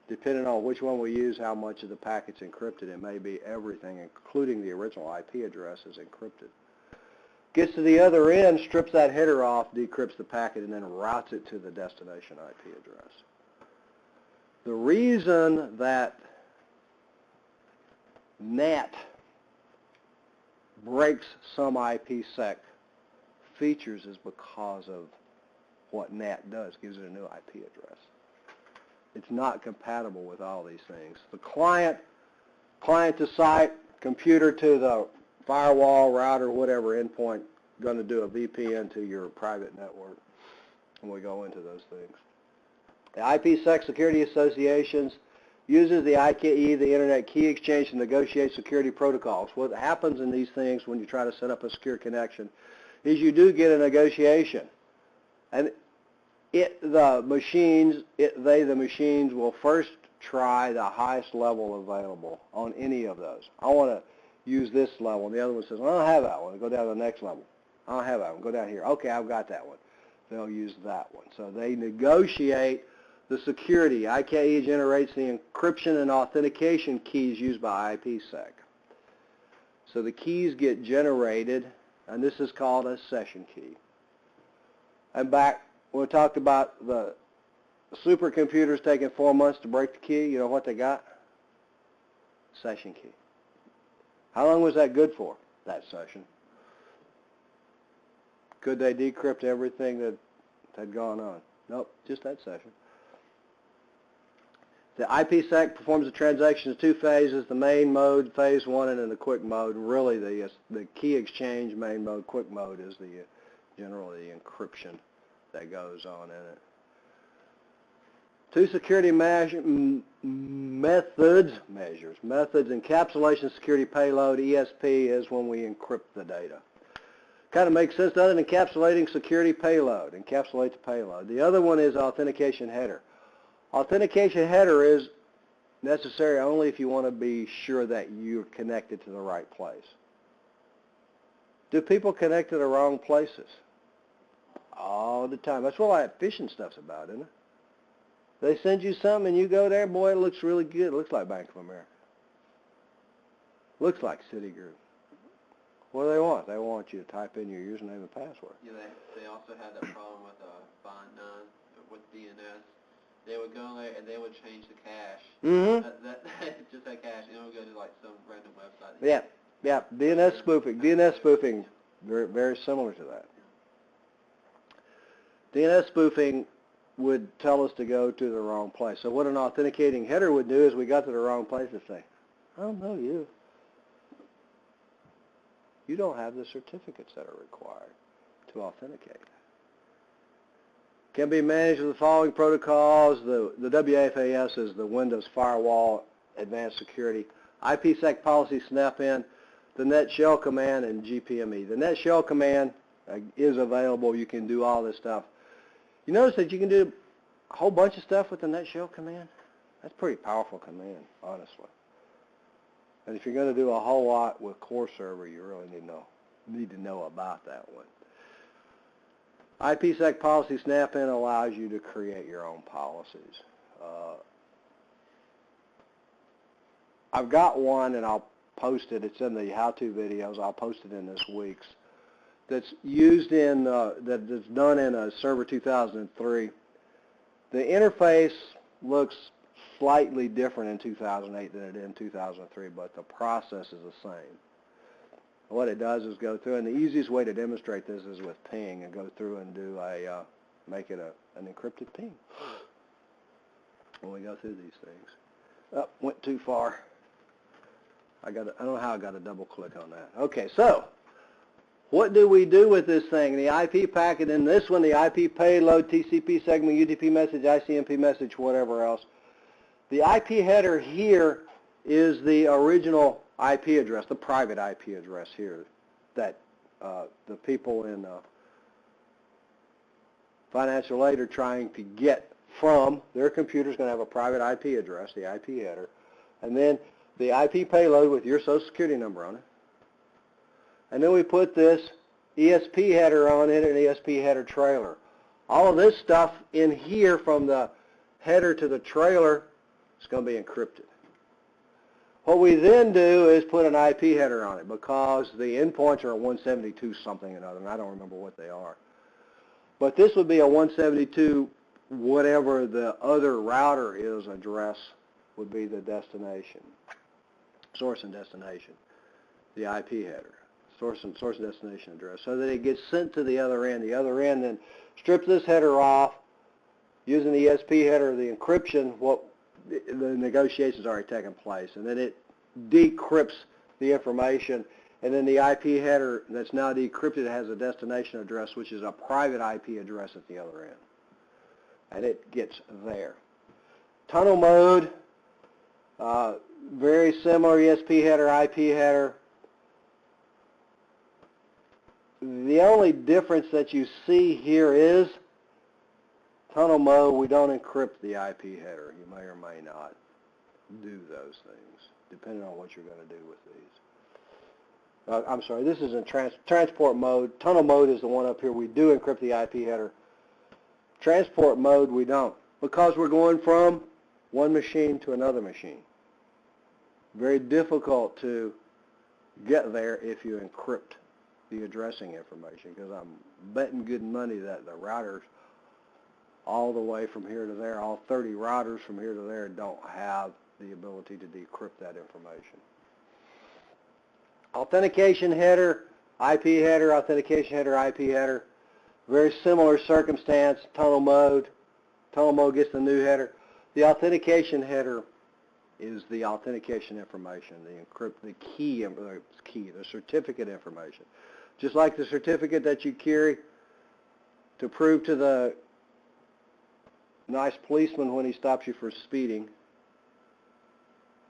Depending on which one we use, how much of the packet's encrypted. It may be everything, including the original IP address, is encrypted. Gets to the other end, strips that header off, decrypts the packet, and then routes it to the destination IP address. The reason that NAT breaks some IPsec features is because of what NAT does, gives it a new IP address. It's not compatible with all these things. The client to site, computer to the firewall, router, whatever endpoint, going to do a VPN to your private network, and we go into those things. The IPsec Security Associations uses the IKE, the Internet Key Exchange, to negotiate security protocols. What happens in these things when you try to set up a secure connection is you do get a negotiation. And the machines will first try the highest level available on any of those. I want to use this level, and the other one says, well, I don't have that one. Go down to the next level. I don't have that one. Go down here. Okay, I've got that one. They'll use that one. So they negotiate the security. IKE generates the encryption and authentication keys used by IPsec. So the keys get generated, and this is called a session key. And back when we talked about the supercomputers taking 4 months to break the key, you know what they got? Session key. How long was that good for, that session? Could they decrypt everything that had gone on? Nope, just that session. The IPsec performs the transaction in 2 phases, the main mode, phase 1, and then the quick mode. Really, the key exchange main mode, quick mode is generally the encryption that goes on in it. 2 security methods, encapsulation security payload, ESP is when we encrypt the data. Kind of makes sense, other than encapsulating security payload, encapsulate the payload. The other one is authentication header. Authentication header is necessary only if you want to be sure that you're connected to the right place. Do people connect to the wrong places? All the time. That's what all that phishing stuff's about, isn't it? They send you something and you go there, boy, it looks really good. It looks like Bank of America. Looks like Citigroup. What do they want? They want you to type in your username and password. Yeah, they also had that problem with Bond 9 with DNS. They would go there and they would change the cache. Just that cache, and it would go to like some random website. Yeah. DNS spoofing. DNS spoofing, very, very similar to that. DNS spoofing would tell us to go to the wrong place. So what an authenticating header would do is we got to the wrong place and say, I don't know you. You don't have the certificates that are required to authenticate. Can be managed with the following protocols. The WFAS is the Windows Firewall Advanced Security, IPSec Policy Snap-in, the net shell command, and GPME. The net shell command is available. You can do all this stuff. You notice that you can do a whole bunch of stuff with the net shell command? That's a pretty powerful command, honestly. And if you're going to do a whole lot with core server, you really need to know about that one. IPSec Policy Snap-in allows you to create your own policies. I've got one, and I'll post it. It's in the how-to videos. I'll post it in this week's. That's used in, that's done in a Server 2003. The interface looks slightly different in 2008 than it did in 2003, but the process is the same. What it does is go through, and the easiest way to demonstrate this is with ping, and go through and do make it an encrypted ping. When we go through these things. Oh, went too far. I don't know how I got a double click on that. Okay, so what do we do with this thing? The IP packet in this one, the IP payload, TCP segment, UDP message, ICMP message, whatever else. The IP header here is the original IP address, the private IP address here that the people in financial aid are trying to get from. Their computer's going to have a private IP address, the IP header, and then the IP payload with your social security number on it. And then we put this ESP header on it, an ESP header trailer. All of this stuff in here from the header to the trailer is going to be encrypted. What we then do is put an IP header on it because the endpoints are a 172 something or another, and I don't remember what they are. But this would be a 172, whatever the other router is address would be the destination, source and destination, the IP header. Source and destination address, so that it gets sent to the other end. The other end then strips this header off using the ESP header, the encryption. The negotiation's already taken place, and then it decrypts the information, and then the IP header that's now decrypted has a destination address, which is a private IP address at the other end, and it gets there. Tunnel mode, very similar, ESP header, IP header. The only difference that you see here is tunnel mode, we don't encrypt the IP header. You may or may not do those things, depending on what you're going to do with these. I'm sorry, this is in transport mode. Tunnel mode is the one up here. We do encrypt the IP header. Transport mode, we don't, because we're going from one machine to another machine. Very difficult to get there if you encrypt the addressing information, because I'm betting good money that the routers all the way from here to there, all 30 routers from here to there don't have the ability to decrypt that information. Authentication header, IP header, authentication header, IP header, very similar circumstance, tunnel mode. Tunnel mode gets the new header. The authentication header is the authentication information, the key, the certificate information. Just like the certificate that you carry to prove to the nice policeman when he stops you for speeding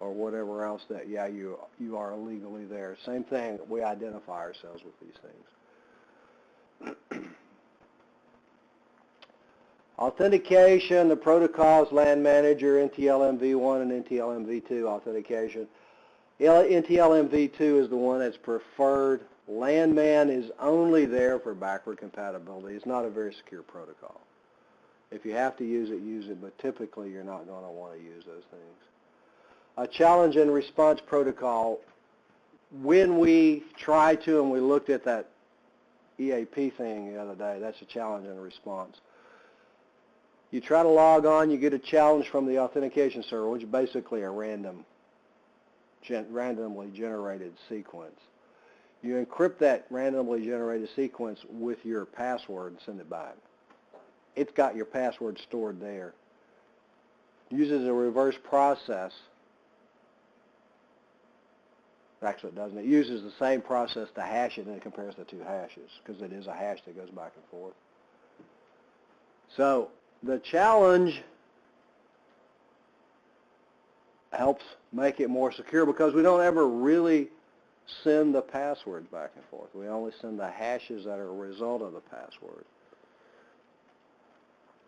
or whatever else that, yeah, you are illegally there. Same thing, we identify ourselves with these things. Authentication, the protocols, LAN manager, NTLM-v1 and NTLM-v2 authentication. NTLM-v2 is the one that's preferred Landman is only there for backward compatibility. It's not a very secure protocol. If you have to use it, but typically you're not going to want to use those things. A challenge and response protocol, when we try to, and we looked at that EAP thing the other day, that's a challenge and a response. You try to log on, you get a challenge from the authentication server, which is basically a randomly generated sequence. You encrypt that randomly generated sequence with your password and send it back. It's got your password stored there. Uses a reverse process. Actually, it doesn't. It uses the same process to hash it, and it compares the two hashes, because it is a hash that goes back and forth. So the challenge helps make it more secure, because we don't ever really send the passwords back and forth. We only send the hashes that are a result of the password.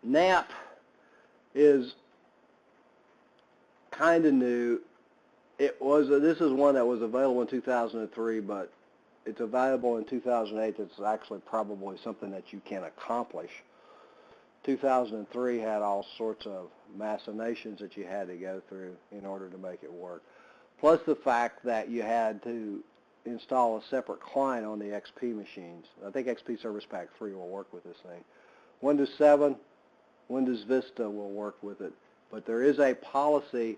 NAP is kind of new. This is one that was available in 2003, but it's available in 2008. It's actually probably something that you can accomplish. 2003 had all sorts of machinations that you had to go through in order to make it work. Plus the fact that you had to install a separate client on the XP machines. I think XP Service Pack 3 will work with this thing. Windows 7, Windows Vista will work with it. But there is a policy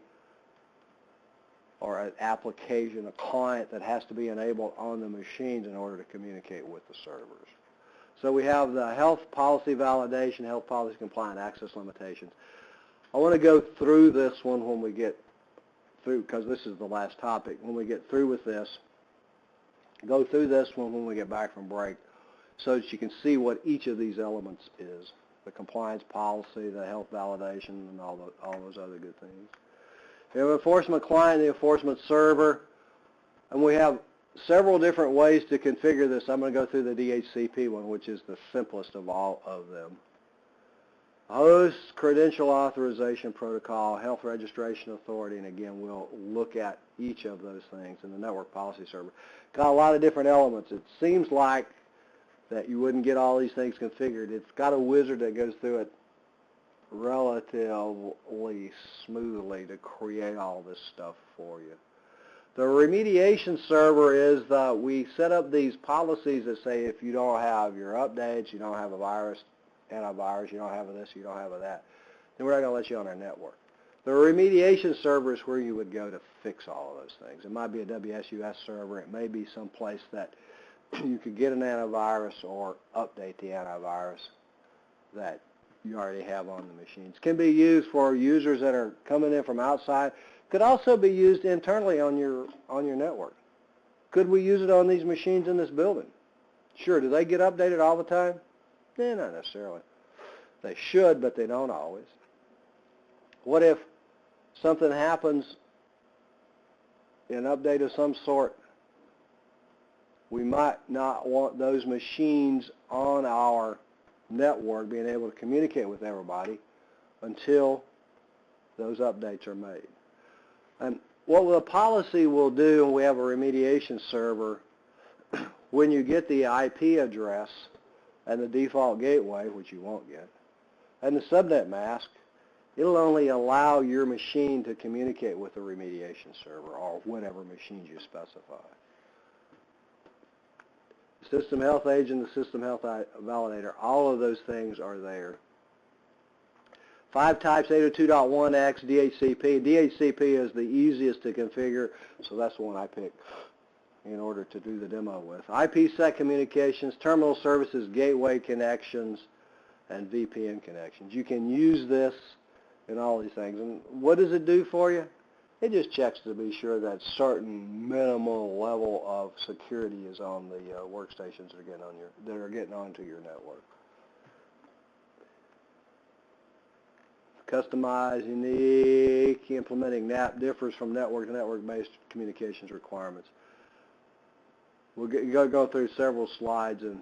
or an application, a client that has to be enabled on the machines in order to communicate with the servers. So we have the health policy validation, health policy compliant access limitations. I want to go through this one when we get through, because this is the last topic. When we get through with this, go through this one when we get back from break, so that you can see what each of these elements is. The compliance policy, the health validation, and all those other good things. We have enforcement client and the enforcement server, and we have several different ways to configure this. I'm going to go through the DHCP one, which is the simplest of all of them. Host credential authorization protocol, health registration authority, and again, we'll look at each of those things in the network policy server. Got a lot of different elements. It seems like that you wouldn't get all these things configured. It's got a wizard that goes through it relatively smoothly to create all this stuff for you. The remediation server is we set up these policies that say if you don't have your updates, you don't have a virus, antivirus, you don't have this, you don't have that, then we're not going to let you on our network. The remediation server is where you would go to fix all of those things. It might be a WSUS server. It may be someplace that you could get an antivirus or update the antivirus that you already have on the machines. Can be used for users that are coming in from outside. Could also be used internally on your network. Could we use it on these machines in this building? Sure. Do they get updated all the time? Not necessarily. They should, but they don't always. What if something happens, an update of some sort? We might not want those machines on our network being able to communicate with everybody until those updates are made. And what the policy will do, and we have a remediation server, when you get the IP address and the default gateway, which you won't get, and the subnet mask, it'll only allow your machine to communicate with the remediation server or whatever machines you specify. System health agent, the system health validator, all of those things are there. 5 types, 802.1x, DHCP. DHCP is the easiest to configure, so that's the one I picked in order to do the demo with. IPSec communications, terminal services, gateway connections, and VPN connections. You can use this in all these things. And what does it do for you? It just checks to be sure that certain minimal level of security is on the workstations that are getting onto your network. Customized, unique, implementing NAP differs from network to network-based communications requirements. We'll go through several slides, and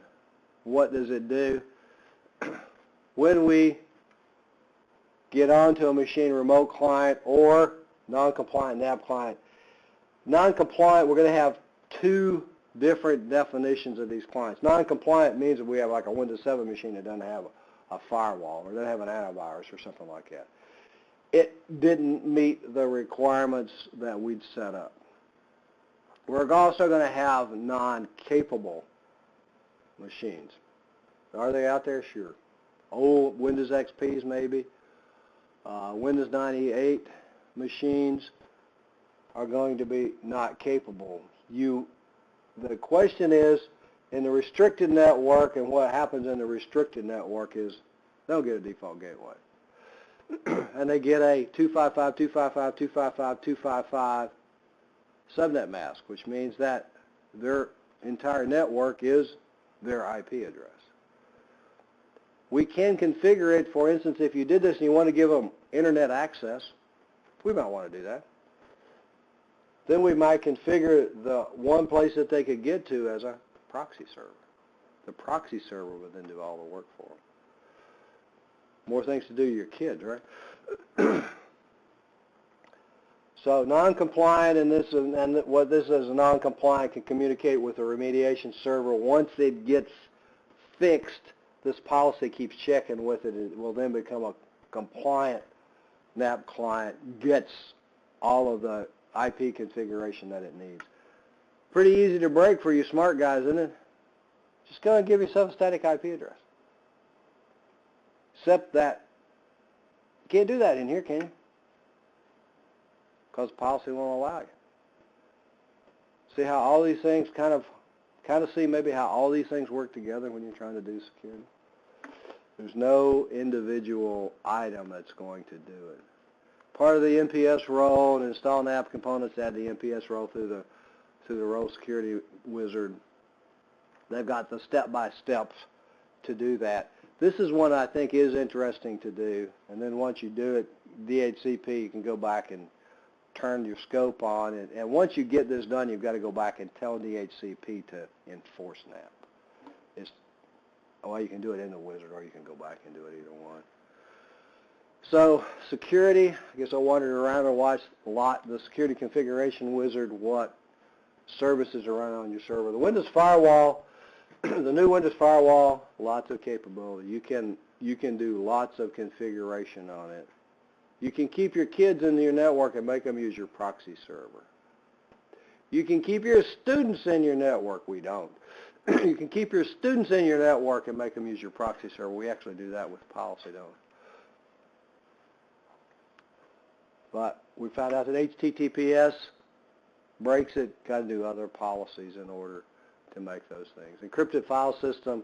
what does it do? When we get onto a machine remote client or non-compliant NAP client, non-compliant, we're going to have 2 different definitions of these clients. Non-compliant means that we have like a Windows 7 machine that doesn't have a firewall or doesn't have an antivirus or something like that. It didn't meet the requirements that we'd set up. We're also going to have non-capable machines. Are they out there? Sure. Old Windows XPs maybe. Windows 98 machines are going to be not capable. The question is, in the restricted network, and what happens in the restricted network is they'll get a default gateway. And they get a 255.255.255.255 subnet mask, which means that their entire network is their IP address. We can configure it, for instance, if you did this and you want to give them internet access, we might want to do that. Then we might configure the one place that they could get to as a proxy server. The proxy server would then do all the work for them. More things to do to your kids, right? So non-compliant, and what this is, non-compliant can communicate with a remediation server. Once it gets fixed, this policy keeps checking with it. It will then become a compliant NAP client, gets all of the IP configuration that it needs. Pretty easy to break for you smart guys, isn't it? Just go and give yourself a static IP address. Except that you can't do that in here, can you? Because the policy won't allow you. See how all these things kind of see maybe how all these things work together when you're trying to do security? There's no individual item that's going to do it. Part of the NPS role and install NAP components, add the NPS role through the role security wizard. They've got the step-by-steps to do that. This is one I think is interesting to do, and then once you do it, DHCP, you can go back and turn your scope on, and once you get this done, you've got to go back and tell DHCP to enforce NAP. Well, you can do it in the wizard, or you can go back and do it either one. So security, I guess I wandered around and watched the security configuration wizard, what services are running on your server. The Windows Firewall, the new Windows Firewall, lots of capability. You can do lots of configuration on it. You can keep your kids in your network and make them use your proxy server. You can keep your students in your network. We don't. You can keep your students in your network and make them use your proxy server. We actually do that with policy, don't we? But we found out that HTTPS breaks it. Got to do other policies in order to make those things. Encrypted file system,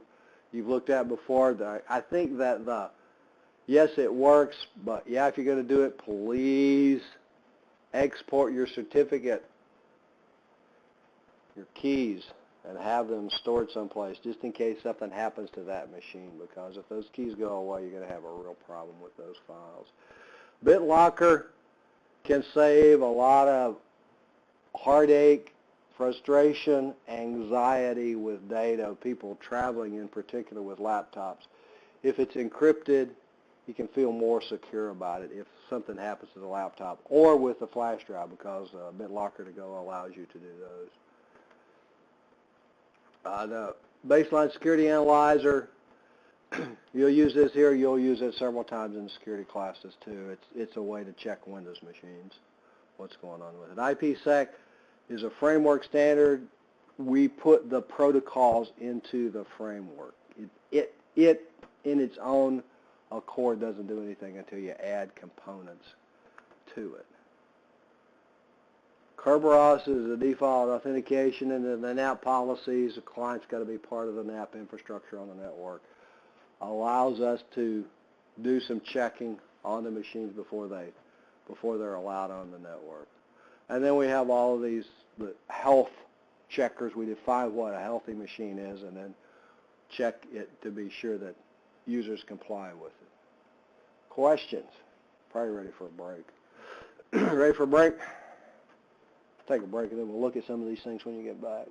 you've looked at before. I think that yes, it works, but yeah, if you're going to do it, please export your certificate, your keys, and have them stored someplace just in case something happens to that machine, because if those keys go away, you're going to have a real problem with those files. BitLocker can save a lot of heartache, frustration, anxiety with data, people traveling in particular with laptops. If it's encrypted, you can feel more secure about it if something happens to the laptop, or with the flash drive, because BitLocker to go allows you to do those. The baseline security analyzer, you'll use this here. You'll use it several times in the security classes too. It's a way to check Windows machines, what's going on with it. IPSec is a framework standard. We put the protocols into the framework. It in its own accord doesn't do anything until you add components to it. Kerberos is the default authentication, and then the NAP policies, the client's got to be part of the NAP infrastructure on the network. Allows us to do some checking on the machines before they're allowed on the network. And then we have all of the health checkers. We define what a healthy machine is and then check it to be sure that users comply with it. Questions? Probably ready for a break. Ready for a break? Take a break and then we'll look at some of these things when you get back.